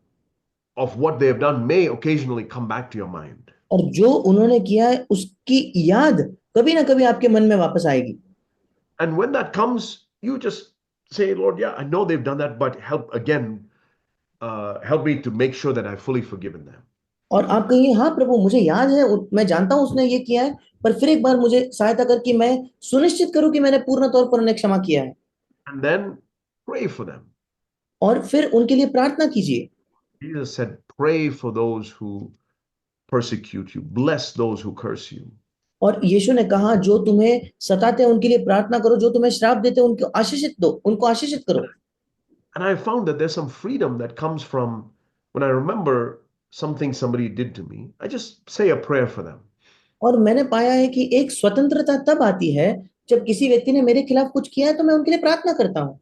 of what they have done may occasionally come back to your mind. और जो उन्होंने किया है उसकी याद कभी ना कभी आपके मन में वापस आएगी। And when that comes, you just say, Lord, yeah, I know they've done that, but help me to make sure that I've fully forgiven them. और आप कहिए, हाँ प्रभु मुझे याद है, मैं जानता हूं उसने ये किया है, पर फिर एक बार मुझे सहायता कर कि मैं सुनिश्चित करूं कि मैंने पूर्ण तौर पर उन्हें क्षमा किया है। And then pray for them. और फिर उनके लिए प्रार्थना कीजिए। Jesus said, pray for those who persecute you, bless those who curse you. और यीशु ने कहा, जो तुम्हें सताते हैं उनके लिए प्रार्थना करो, जो तुम्हें श्राप देते हैं उनको आशीषित करो। And I found that there's some freedom that comes from when I remember something somebody did to me, I just say a prayer for them. और मैंने पाया है कि एक स्वतंत्रता तब आती है जब किसी व्यक्ति ने मेरे खिलाफ कुछ किया है तो मैं उनके लिए प्रार्थना करता हूँ।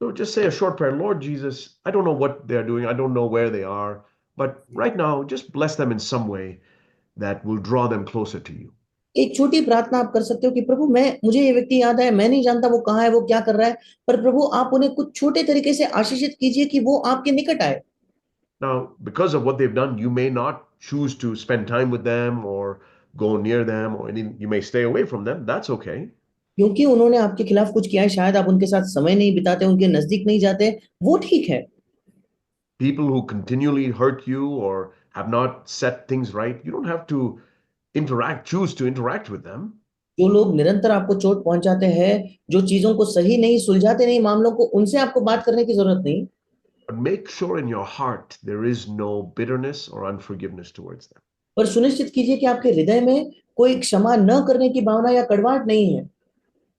So just say a short prayer. Lord Jesus, I don't know what they're doing. I don't know where they are. But right now, just bless them in some way that will draw them closer to you. एक छोटी प्रार्थना आप कर सकते हो कि प्रभु मैं मुझे ये व्यक्ति याद है, मैं नहीं जानता वो कहाँ है, वो क्या कर रहा है, पर प्रभु आप उन्हें कुछ छोटे तरीके से आशीषित कीजिए कि वो आपके निकट आए। Now, because of what they've done, you may not choose to spend time with them or go near them, or you may stay away from them. That's okay. क्योंकि उन्होंने आपके खिलाफ कुछ किया है, शायद आप उनके साथ समय नहीं बिताते, उनके नजदीक नहीं जाते, वो ठीक है। People who continually hurt you or have not set things right, you don't have to choose to interact with them. जो लोग निरंतर आपको चोट पहुंचाते हैं, जो चीजों को सही नहीं सुलझाते नहीं मामलों को, उनसे आपको बात करने की जरूरत नहीं। But make sure in your heart there is no bitterness or unforgiveness towards them. पर सुनिश्चित कीजिए कि आपके हृदय में कोई क्षमा न करने की भावना या कड़वाहट नहीं है।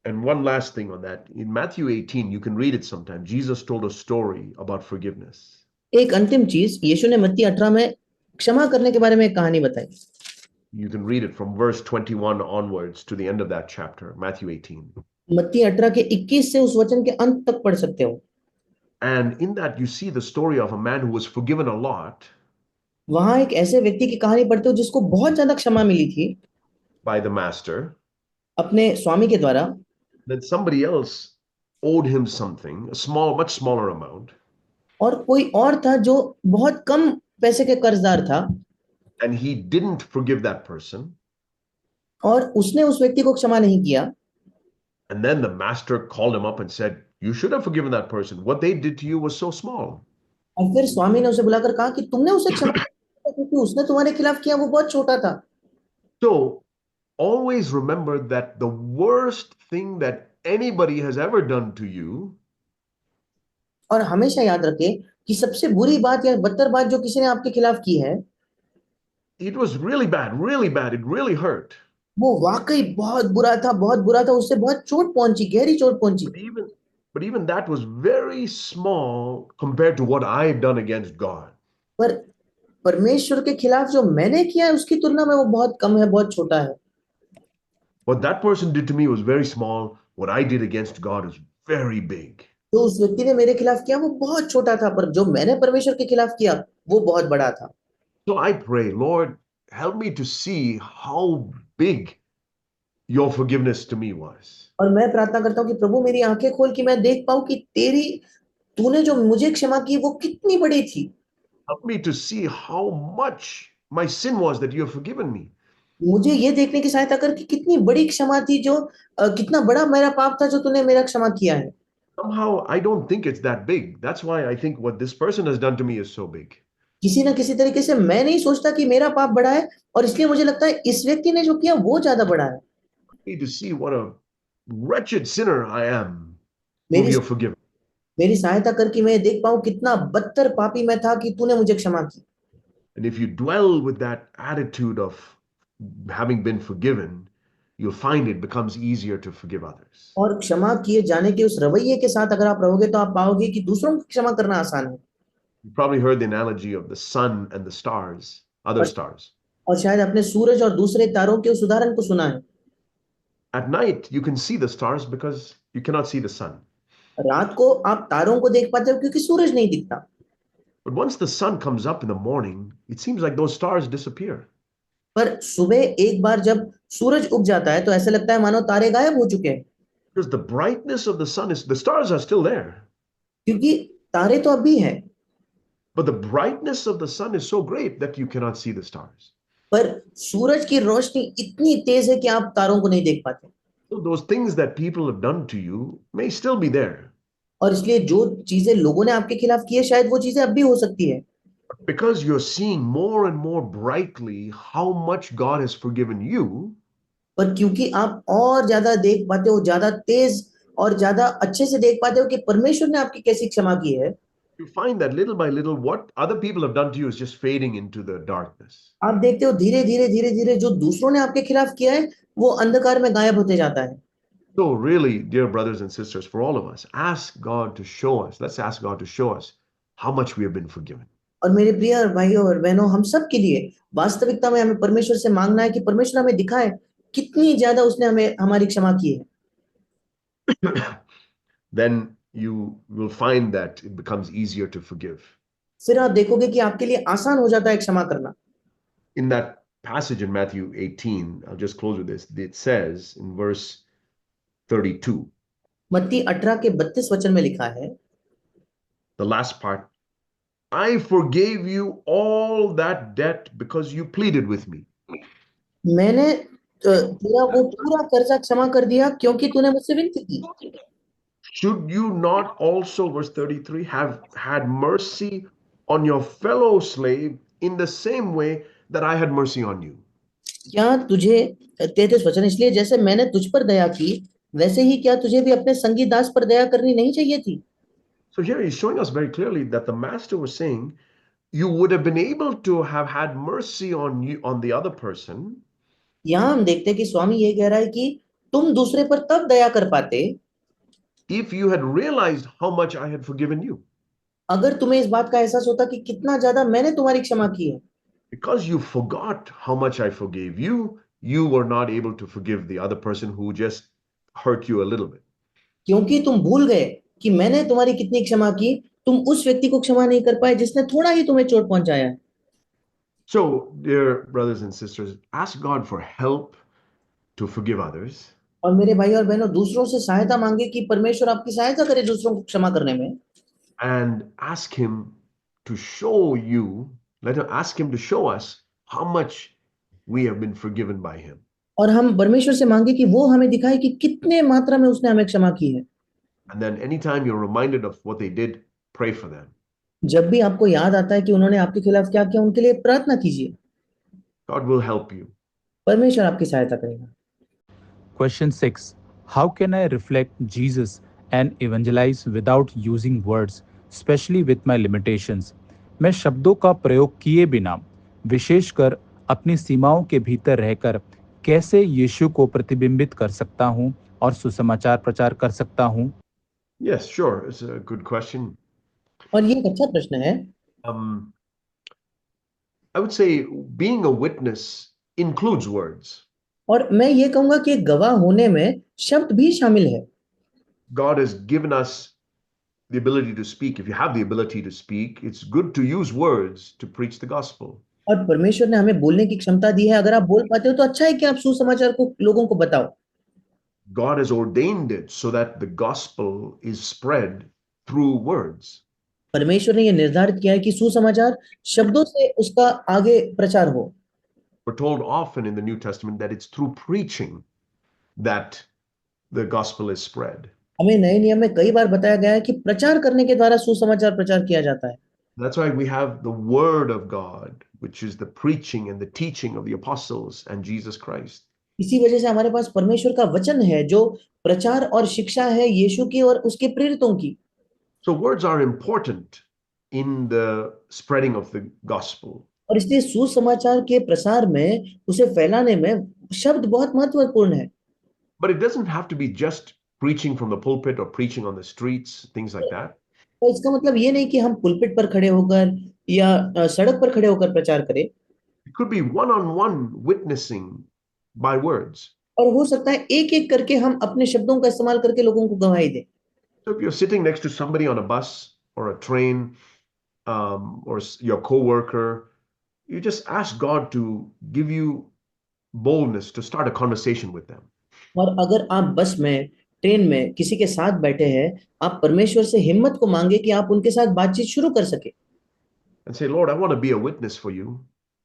And one last thing on that. In Matthew 18, you can read it sometime. Jesus told a story about forgiveness. एक अंतिम चीज, यीशु ने मत्ती 18 में क्षमा करने के बारे में एक कहानी बताई। You can read it from verse 21 onwards to the end of that chapter, Matthew 18. मत्ती 18 के 21 से उस वचन के अंत तक पढ़ सकते हो। And in that, you see the story of a man who was forgiven a lot वहां एक ऐसे व्यक्ति की कहानी पढ़ते हो जिसको बहुत ज्यादा क्षमा मिली थी by the master. अपने स्वामी के द्वारा, Then somebody else owed him something, much smaller amount, और कोई और था जो बहुत कम पैसे के कर्जदार था, and he didn't forgive that person. और उसने उस व्यक्ति को क्षमा नहीं किया। And then the master called him up and said, "You should have forgiven that person. What they did to you was so small." और फिर स्वामी ने उसे बुलाकर कहा कि तुमने उसे क्षमा किया क्योंकि उसने तुम्हारे खिलाफ किया वो बहुत छोटा था। So always remember that the worst thing that anybody has ever done to you और हमेशा याद रखे कि सबसे बुरी बात या बदतर बात जो किसी ने आपके खिलाफ की है, it was really bad. It really hurt. वो वाकई बहुत बुरा था, बहुत बुरा था, उससे बहुत चोट पहुंची, गहरी चोट पहुंची। But even that was very small compared to what I've done against God. पर परमेश्वर के खिलाफ जो मैंने किया है उसकी तुलना में वो बहुत कम है, बहुत छोटा है। What that person did to me was very small. What I did against God is very big. जो उस व्यक्ति ने मेरे खिलाफ किया वो बहुत छोटा था, पर जो मैंने परमेश्वर के खिलाफ किया वो बहुत बड़ा था। So I pray, Lord, help me to see how big your forgiveness to me was. और मैं प्रार्थना करता हूँ कि प्रभु मेरी आंखें खोल कि मैं देख पाऊं कि तूने जो मुझे क्षमा की वो कितनी बड़ी थी। Help me to see how much my sin was that you have forgiven me. मुझे ये देखने की सहायता कर कि कितनी बड़ी क्षमा थी, जो कितना बड़ा मेरा पाप था जो तूने मेरा क्षमा किया है। Somehow I don't think it's that big. That's why I think what this person has done to me is so big. किसी ना किसी तरीके से मैं नहीं सोचता कि मेरा पाप बड़ा है, और इसलिए मुझे लगता है इस व्यक्ति ने जो किया वो ज्यादा बड़ा है। I need to see what a wretched sinner I am whom मेरी you have forgiven. मेरी सहायता कर कि मैं देख पाऊं कितना बदतर पापी मैं था कि तूने मुझे क्षमा की। And if you dwell with that attitude of having been forgiven, you'll find it becomes easier to forgive others. और क्षमा किए जाने के उस रवैये के साथ अगर आप रहोगे तो आप पाओगे कि दूसरों को क्षमा करना आसान है। You probably heard the analogy of the sun and the stars, other और stars. और शायद अपने सूरज और दूसरे तारों के उस उदाहरण को सुना है। At night, you can see the stars because you cannot see the sun. रात को आप तारों को देख पाते हो क्योंकि सूरज नहीं दिखता, But once the sun comes up in the morning, it seems like those stars disappear. पर सुबह एक बार जब सूरज उग जाता है तो ऐसा लगता है मानो तारे गायब हो चुके हैं। Because the brightness of the sun the stars are still there. क्योंकि तारे तो अब भी हैं, But the brightness of the sun is so great that you cannot see the stars. पर सूरज की रोशनी इतनी तेज है कि आप तारों को नहीं देख पाते। So those things that people have done to you may still be there. और इसलिए जो चीजें लोगों ने आपके खिलाफ की है शायद वो चीजें अब भी हो सकती है। Because you're seeing more and more brightly how much God has forgiven you, पर क्योंकि आप और ज्यादा देख पाते हो, ज्यादा तेज और ज्यादा अच्छे से देख पाते हो कि परमेश्वर ने आपकी कैसी क्षमा की है, you find that little by little what other people have done to you is just fading into the darkness. आप देखते हो धीरे धीरे धीरे धीरे जो दूसरों ने आपके खिलाफ किया है वो अंधकार में गायब होते जाता है। So really, dear brothers and sisters, for all of us, ask God to show us. Let's ask God to show us how much we have been forgiven. और मेरे प्रिय और भाइयों और बहनों, हम सब के लिए वास्तविकता में हमें परमेश्वर से मांगना है कि परमेश्वर हमें दिखाए कितनी ज्यादा उसने हमें हमारी क्षमा की है। Then you will find that it becomes easier to forgive. फिर आप देखोगे कि आपके लिए आसान हो जाता है क्षमा करना। In that passage in Matthew 18, I'll just close with this. It says in verse 32, मत्ती 18 के 32 वचन में लिखा है, the last part, I forgave you all that debt because you pleaded with me. मैंने तेरा वो पूरा कर्जा क्षमा कर दिया क्योंकि तूने मुझसे विनती की। Should you not also, verse 33, have had mercy on your fellow slave in the same way that I had mercy on you? क्या तुझे 33 वचन, इसलिए जैसे मैंने तुझ पर दया की वैसे ही क्या तुझे भी अपने संगी दास पर दया करनी नहीं चाहिए थी? So here he's showing us very clearly that the master was saying, you would have been able to have had mercy on you, on the other person, यहाँ हम देखते हैं कि स्वामी ये कह रहा है कि तुम दूसरे पर तब दया कर पाते if you had realized how much I had forgiven you. अगर तुम्हें इस बात का एहसास होता कि कितना ज्यादा मैंने तुम्हारी क्षमा की है। Because you forgot how much I forgave you, you were not able to forgive the other person who just hurt you a little bit. क्योंकि तुम भूल गए कि मैंने तुम्हारी कितनी क्षमा की, तुम उस व्यक्ति को क्षमा नहीं कर पाए जिसने थोड़ा ही तुम्हें चोट पहुंचाया। So, dear brothers and sisters, ask God for help to forgive others. और मेरे भाई और बहनों, दूसरों से सहायता मांगे कि परमेश्वर आपकी सहायता करे दूसरों को क्षमा करने में। And ask Him to show you, ask Him to show us how much we have been forgiven by Him. और हम परमेश्वर से मांगे कि वो हमें दिखाए कि कितने मात्रा में उसने हमें क्षमा की है। And then anytime you're reminded of what they did, pray for them. जब भी आपको याद आता है कि उन्होंने आपके खिलाफ क्या किया, उनके लिए प्रार्थना कीजिए, God will help you. परमेश्वर आपकी सहायता करेगा। Question 6. How can I reflect Jesus and evangelize without using words, especially with my limitations? मैं शब्दों का प्रयोग किए बिना, विशेषकर अपनी सीमाओं के भीतर रहकर कैसे यीशु को प्रतिबिंबित कर सकता हूँ और सुसमाचार प्रचार कर सकता हूँ? Yes, sure. It's a good question. और ये एक अच्छा प्रश्न है। Um, I would say being a witness includes words. और मैं ये कहूंगा कि गवाह होने में शब्द भी शामिल है। God has given us the ability to speak. If you have the ability to speak, it's good to use words to preach the gospel. और परमेश्वर ने हमें बोलने की क्षमता दी है, अगर आप बोल पाते हो तो अच्छा है कि आप सुसमाचार को लोगों को बताओ। God has ordained it so that the gospel is spread through words. परमेश्वर ने ये निर्धारित किया है कि सुसमाचार शब्दों से उसका आगे प्रचार हो। We're told often in the New Testament that it's through preaching that the gospel is spread. हमें नए नियम में कई बार बताया गया है कि प्रचार करने के द्वारा सुसमाचार प्रचार किया जाता है। That's why we have the word of God, which is the preaching and the teaching of the apostles and Jesus Christ. इसी वजह से हमारे पास परमेश्वर का वचन है जो प्रचार और शिक्षा है यीशु की और उसके प्रेरितों की। So words are important in the spreading of the gospel. और इसलिए सुसमाचार के प्रसार में, उसे फैलाने में शब्द बहुत महत्वपूर्ण है। But it doesn't have to be just preaching from the pulpit or preaching on the streets, things like that. तो इसका मतलब ये नहीं कि हम पुलपिट पर खड़े होकर या सड़क पर खड़े होकर प्रचार करें। It could be one-on-one witnessing by words. और हो सकता है एक एक करके हम अपने शब्दों का इस्तेमाल करके लोगों को गवाही दें। So if you're sitting next to somebody on a bus or a train, or your co-worker, you just ask God to give you boldness to start a conversation with them. और अगर आप बस में, ट्रेन में किसी के साथ बैठे हैं, आप परमेश्वर से हिम्मत को मांगे कि आप उनके साथ बातचीत शुरू कर सके। And say, Lord, I want to be a witness for you.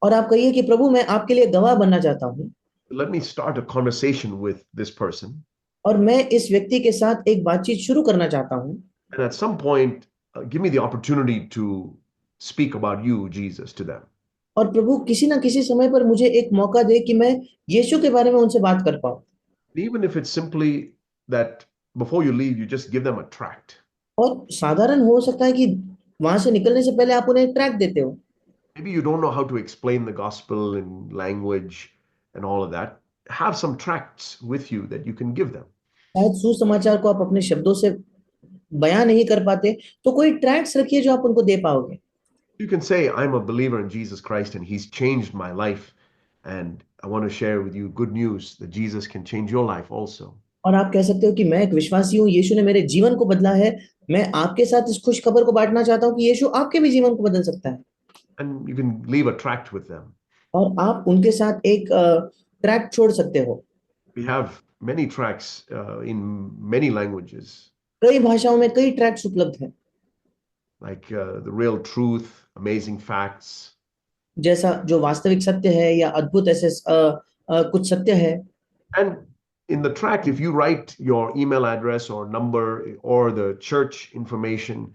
और आप कहिए कि प्रभु, मैं आपके लिए गवाह बनना चाहता हूँ। Let me start a conversation with this person. और मैं इस व्यक्ति के साथ एक बातचीत शुरू करना चाहता हूँ। And at some point, give me the opportunity to speak about you, Jesus, to them. और प्रभु किसी ना किसी समय पर मुझे एक मौका दे कि मैं यीशु के बारे में उनसे बात कर पाऊँ। Even if it's simply that before you leave, you just give them a tract. और साधारण हो सकता है कि वहां से निकलने से पहले आप उन्हें ट्रैक देते हो। Maybe you don't know how to explain the gospel in language and all of that. Have some tracts with you that you can give them. शायद सुसमाचार को आप अपने शब्दों से बयां नहीं कर पाते, तो कोई ट्रैक्ट्स रखिए जो आप उनको दे पाओगे। You can say, I'm a believer in Jesus Christ and He's changed my life. And I want to share with you good news that Jesus can change your life also. और आप कह सकते हो कि मैं एक विश्वासी हूँ, यीशु ने मेरे जीवन को बदला है मैं आपके साथ इस खुश खबर को बांटना चाहता हूँ कि यीशु आपके भी जीवन को बदल सकता है And you can leave a tract with them. और आप उनके साथ एक ट्रैक छोड़ सकते हो। We have many tracts in many languages, कई भाषाओं में कई ट्रैक्स उपलब्ध हैं, like The Real Truth, Amazing Facts. जैसा जो वास्तविक सत्य है या अद्भुत ऐसे कुछ सत्य है। And in the tract, if you write your email address or number or the church information,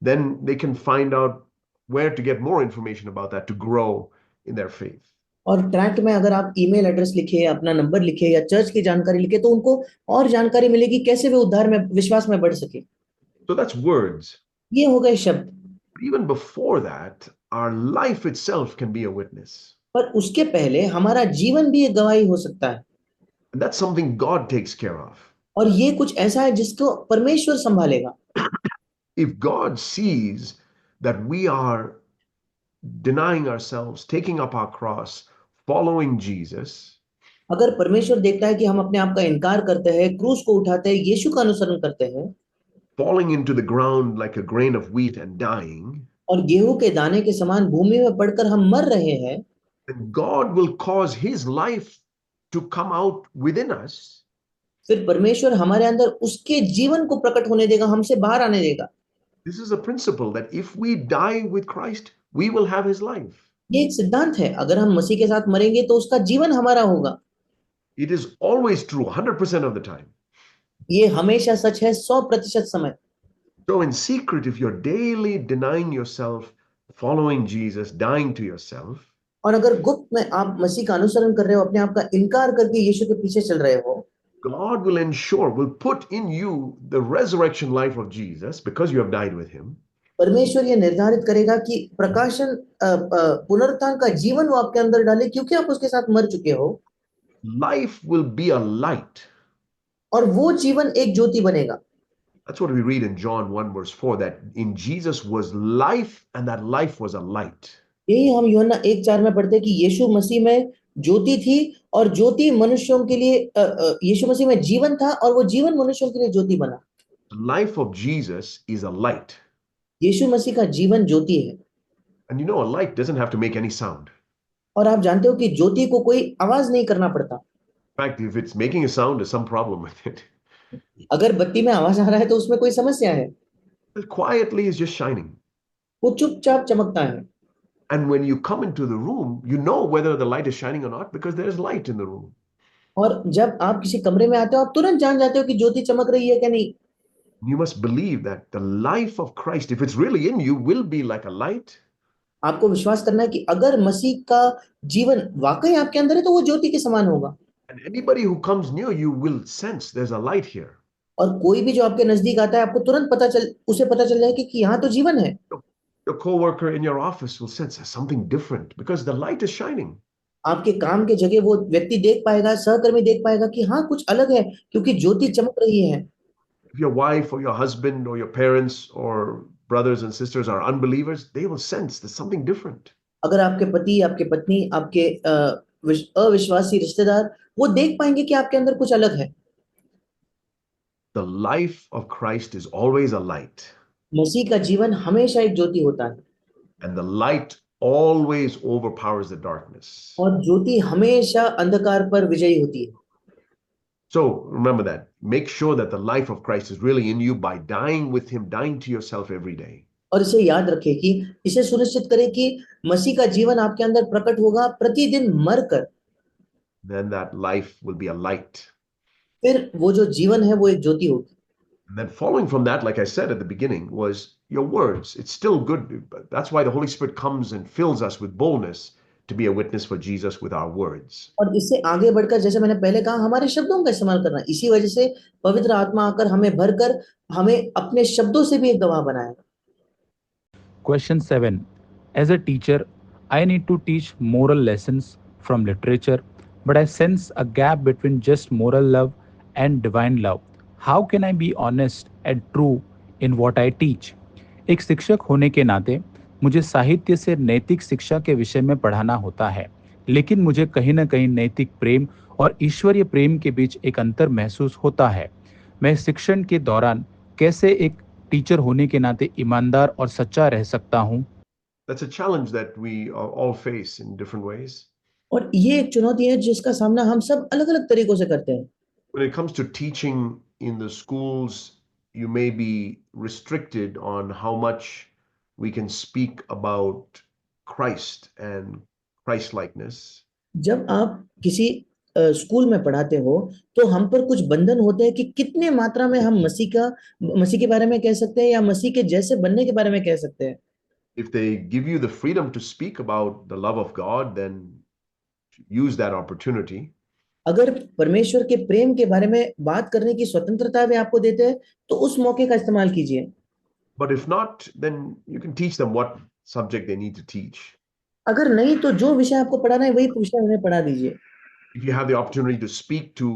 then they can find out where to get more information about that to grow in their faith. और tract में अगर आप email address लिखे, अपना number लिखे या church की जानकारी लिखे तो उनको और जानकारी मिलेगी कैसे वे उद्धार में विश्वास में बढ़ सके। So that's words. ये हो गए शब्द। But even before that, our life itself can be a witness. पर उसके पहले हमारा जीवन भी एक गवाही हो सकता है And that's something God takes care of. और ये कुछ ऐसा है जिसको परमेश्वर संभालेगा। If God sees that we are denying ourselves, taking up our cross, following Jesus, अगर परमेश्वर देखता है कि हम अपने आप का इनकार करते हैं, क्रूस को उठाते हैं, यीशु का अनुसरण करते हैं falling into the ground like a grain of wheat and dying, और गेहूं के दाने के समान भूमि में पड़कर हम मर रहे हैं, then God will cause His life to come out within us. फिर परमेश्वर हमारे अंदर उसके जीवन को प्रकट होने देगा, हमसे बाहर आने देगा। This is a principle that if we die with Christ, we will have His life. ये एक सिद्धांत है, अगर हम मसीह के साथ मरेंगे तो उसका जीवन हमारा होगा। It is always true 100% of the time. ये हमेशा सच है 100% समय। So in secret, if you're daily denying yourself, following Jesus, dying to yourself, और अगर गुप्त में आप मसीह का अनुसरण कर रहे हो, अपने आप का इनकार करके यीशु के पीछे चल रहे हो, God will ensure, will put in you the resurrection life of Jesus because you have died with Him. परमेश्वर ये निर्धारित करेगा कि प्रकाशन पुनरुत्थान का जीवन वो आपके अंदर डाले क्योंकि आप उसके साथ मर चुके हो Life will be a light. और वो जीवन एक ज्योति बनेगा। That's what we read in John 1 verse 4, that in Jesus was life and that life was a light. यही हम यूहन्ना 1:4 में पढ़ते हैं कि यीशु मसीह में ज्योति थी और ज्योति मनुष्यों के लिए यीशु मसीह में जीवन था और वो जीवन मनुष्यों के लिए ज्योति बना। The life of Jesus is a light. यीशु मसीह का जीवन ज्योति है And you know, a light doesn't have to make any sound. और आप जानते हो कि ज्योति को कोई आवाज नहीं करना पड़ता। In fact, if it's making a sound, there's some problem with it. अगर बत्ती में आवाज आ रहा है तो उसमें कोई समस्या है। It quietly is just shining. वो चुपचाप चमकता है And when you come into the room, you know whether the light is shining or not because there's light in the room. और जब आप किसी कमरे में आते हो आप तुरंत जान जाते हो कि ज्योति चमक रही है कि नहीं। You must believe that the life of Christ, if it's really in you, will be like a light. आपको विश्वास करना है कि अगर मसीह का जीवन वाकई आपके अंदर है तो वो ज्योति के समान होगा And anybody who comes near you will sense there's a light here. और कोई भी जो आपके नजदीक आता है आपको तुरंत उसे पता चल जाएगा कि यहाँ तो जीवन है। Your co-worker in your office will sense there's something different because the light is shining. आपके काम के जगह वो व्यक्ति देख पाएगा, सहकर्मी देख पाएगा कि हाँ कुछ अलग है क्योंकि ज्योति चमक रही है। If your wife or your husband or your parents or brothers and sisters are unbelievers, they will sense there's something different. अगर आपके पति, आपके पत्नी, आपके अविश्वासी रिश्तेदार वो देख पाएंगे कि आपके अंदर कुछ अलग है। The life of Christ is always a light. मसीह का जीवन हमेशा एक ज्योति होता है And the light always overpowers the darkness. और ज्योति हमेशा अंधकार पर विजयी होती है। So remember that. Make sure that the life of Christ is really in you by dying with Him, dying to yourself every day. और इसे याद रखें कि इसे सुनिश्चित करें कि मसीह का जीवन आपके अंदर प्रकट होगा प्रतिदिन मरकर। Then that life will be a light. फिर वो जो जीवन है वो एक ज्योति होगी। And then following from that, like I said at the beginning, was your words. It's still good. That's why the Holy Spirit comes and fills us with boldness to be a witness for Jesus with our words. और इससे आगे बढ़कर जैसे मैंने पहले कहा हमारे शब्दों का इस्तेमाल करना, इसी वजह से पवित्र आत्मा आकर हमें भरकर हमें अपने शब्दों से भी एक गवाह बनाए। Question 7. As a teacher, I need to teach moral lessons from literature, but I sense a gap between just moral love and divine love. How can I be honest and true in what I teach? एक शिक्षक होने के नाते मुझे साहित्य से नैतिक शिक्षा के विषय में पढ़ाना होता है, लेकिन मुझे कहीं ना कहीं नैतिक प्रेम और ईश्वरीय प्रेम के बीच एक अंतर महसूस होता है। मैं शिक्षण के दौरान कैसे एक टीचर होने के नाते ईमानदार और सच्चा रह सकता हूँ? That's a challenge that we all face in different ways. और ये एक चुनौती है जिसका सामना हम सब अलग-अलग तरीकों से करते हैं। When it comes to teaching in the schools, you may be restricted on how much we can speak about Christ and Christ-likeness. जब आप किसी स्कूल में पढ़ाते हो तो हम पर कुछ बंधन होते हैं कि कितने मात्रा में हम मसीह के बारे में कह सकते हैं या मसीह के जैसे बनने के बारे में कह सकते हैं। If they give you the freedom to speak about the love of God, then use that opportunity. अगर परमेश्वर के प्रेम के बारे में बात करने की स्वतंत्रता वे आपको देते हैं तो उस मौके का इस्तेमाल कीजिए। But if not, then you can teach them what subject they need to teach. अगर नहीं तो जो विषय आपको पढ़ाना है वही विषय उन्हें पढ़ा दीजिए। If you have the opportunity to speak to,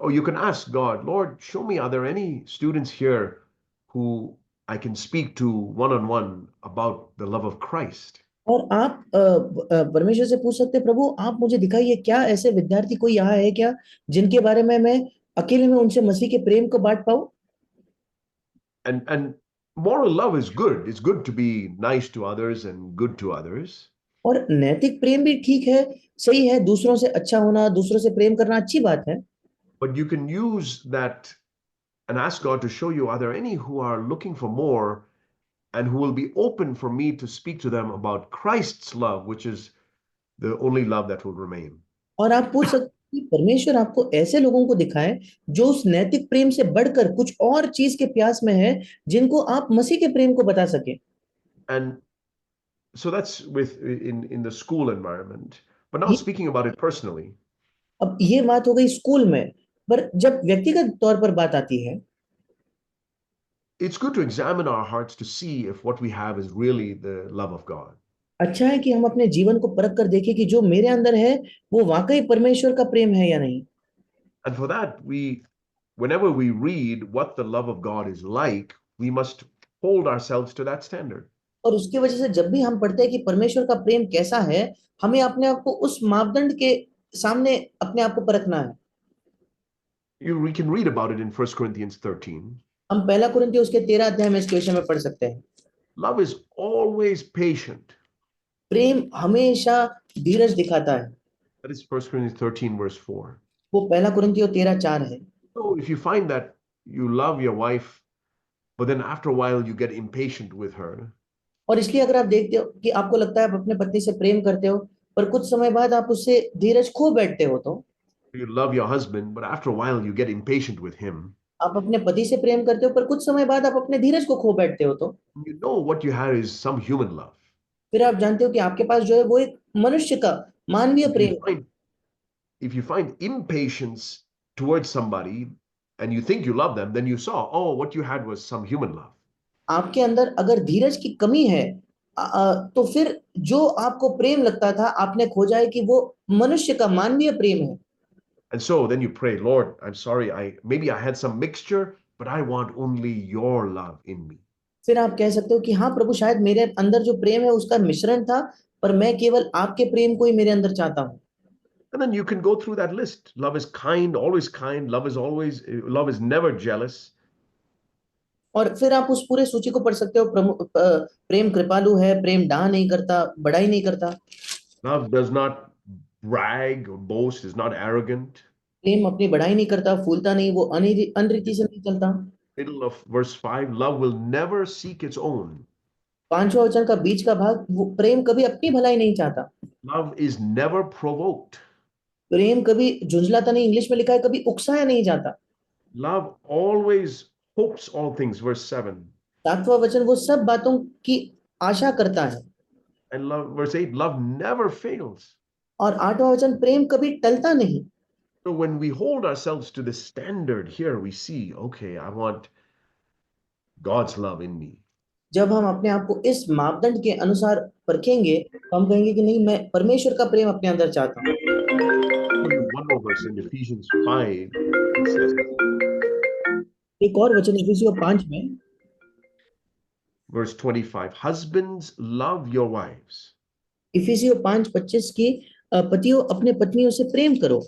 or you can ask God, Lord, show me, are there any students here who I can speak to one-on-one about the love of Christ? और आप परमेश्वर से पूछ सकते हैं, प्रभु आप मुझे दिखाइए क्या ऐसे विद्यार्थी कोई यहाँ है क्या जिनके बारे में मैं अकेले में उनसे मसीह के प्रेम को बांट पाऊं। And moral love is good. It's good to be nice to others and good to others. और नैतिक प्रेम भी ठीक है, सही है, दूसरों से अच्छा होना, दूसरों से प्रेम करना अच्छी बात है। But you can use that and ask God to show you, are there any who are looking for more and who will be open for me to speak to them about Christ's love, which is the only love that will remain. और आप पूछ सकते हैं कि परमेश्वर आपको ऐसे लोगों को दिखाए जो उस नैतिक प्रेम से बढ़कर कुछ और चीज के प्यास में है जिनको आप मसीह के प्रेम को बता सके। And so that's with in the school environment. But now ये speaking about it personally, अब ये बात हो गई स्कूल में, पर जब व्यक्तिगत तौर पर बात आती है it's good to examine our hearts to see if what we have is really the love of God. अच्छा है कि हम अपने जीवन को परख कर देखें कि जो मेरे अंदर है वो वाकई परमेश्वर का प्रेम है या नहीं। And for that, whenever we read what the love of God is like, we must hold ourselves to that standard. और उसकी वजह से जब भी हम पढ़ते हैं कि परमेश्वर का प्रेम कैसा है, हमें अपने आप को उस मापदंड के सामने अपने आप को परखना है। We can read about it in 1 Corinthians 13. हम पहला कुरिन्थियों उसके 13 अध्याय में इसके विषय में पढ़ सकते हैं। Love is always patient. प्रेम हमेशा धीरज दिखाता है। That is 1 Corinthians 13 verse 4. वो पहला कुरिन्थियों 13:4 है। So if you find that you love your wife, but then after a while you get impatient with her, और इसलिए अगर आप देखते हो कि आपको लगता है आप अपने पत्नी से प्रेम करते हो पर कुछ समय बाद आप उससे धीरज खो बैठते हो, तो you love your husband, but after a while you get impatient with him, आप अपने पति से प्रेम करते हो पर कुछ समय बाद आप अपने धीरज को खो बैठते हो, तो you know what you have is some human love. फिर आप जानते हो कि आपके पास जो है वो एक मनुष्य का मानवीय If प्रेम you है। find, if you find impatience towards somebody and you think you love them, then you saw, oh, what you had was some human love. आपके अंदर अगर धीरज की कमी है तो फिर जो आपको प्रेम लगता था आपने खोजा है कि वो मनुष्य का मानवीय प्रेम है। And so then you pray, Lord, I'm sorry, maybe I had some mixture, but I want only your love in me. फिर आप कह सकते हो कि हाँ प्रभु, शायद मेरे अंदर जो प्रेम है उसका मिश्रण था, पर मैं केवल आपके प्रेम को ही मेरे अंदर चाहता हूँ। And then you can go through that list. Love is kind, always kind. Love is never jealous. और फिर आप उस पूरे सूची को पढ़ सकते हो। प्रेम कृपालु है, प्रेम डाह नहीं करता, बड़ाई नहीं करता। Love does not brag or boast, is not arrogant. प्रेम अपनी बड़ाई नहीं करता, फूलता नहीं, वो अनरीति से नहीं चलता। Middle of verse 5, love will never seek its own. 5वां वचन का बीच का भाग, वो प्रेम कभी अपनी भलाई नहीं चाहता। Love is never provoked. प्रेम कभी झुंझलाता नहीं, इंग्लिश में लिखा है कभी उकसाया नहीं जाता। Love always hopes all things, verse 7. 7वां वचन, वो सब बातों की आशा करता है। And verse 8, love never fails. और 8वां वचन, प्रेम कभी टलता नहीं। So when we hold ourselves to this standard here, we see, okay, I want God's love in me. जब हम अपने आप को इस मापदंड के अनुसार परखेंगे तो हम कहेंगे कि नहीं, मैं परमेश्वर का प्रेम अपने अंदर चाहता हूँ। One more verse in Ephesians 5, it says, एक और वचन इफिसियों 5 में verse 25, husbands, love your wives. इफिसियों 5:25 की पतियों अपने पत्नियों से प्रेम करो।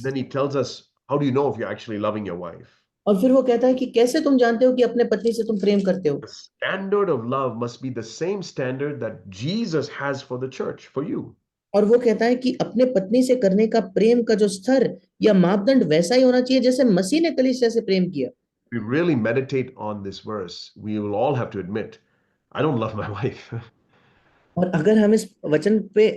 Then he tells us, how do you know if you're actually loving your wife? और फिर वो कहता है कि कैसे तुम जानते हो कि अपने पत्नी से तुम प्रेम करते हो? The standard of love must be the same standard that Jesus has for the church, for you. और वो कहता है कि अपने पत्नी से करने का प्रेम का जो स्तर या मापदंड वैसा ही होना चाहिए जैसे मसीह ने कलीसिया से प्रेम किया। We really meditate on this verse, we will all have to admit, I don't love my wife. और अगर हम इस वचन पे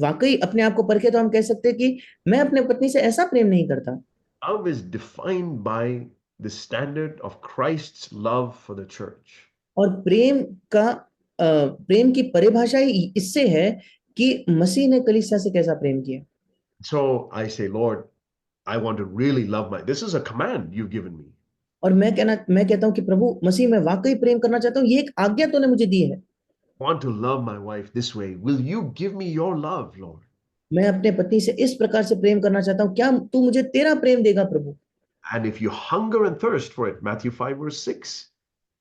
वाकई अपने आप को परखे तो हम कह सकते हैं कि मैं अपने पत्नी से ऐसा प्रेम नहीं करता। Love is defined by the standard of Christ's love for the church. और प्रेम की परिभाषा ही इससे है कि मसीह ने कलीसिया से कैसा प्रेम किया। So I say, Lord, I want to really love my, this is a command you've given me. और मैं कहता हूं कि प्रभु मसीह मैं वाकई प्रेम करना चाहता हूं, ये एक आज्ञा तूने मुझे दी है। I want to love my wife this way. Will you give me your love, Lord? मैं अपने पत्नी से इस प्रकार से प्रेम करना चाहता हूं, क्या तू मुझे तेरा प्रेम देगा प्रभु? And if you hunger and thirst for it, Matthew 5, verse 6,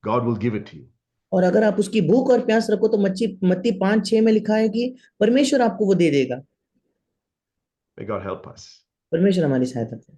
God will give it to you. और अगर आप उसकी भूख और प्यास रखो तो मत्ती 5:6 में लिखा है कि परमेश्वर आपको वो दे देगा। May God help us. परमेश्वर हमारी सहायता करे।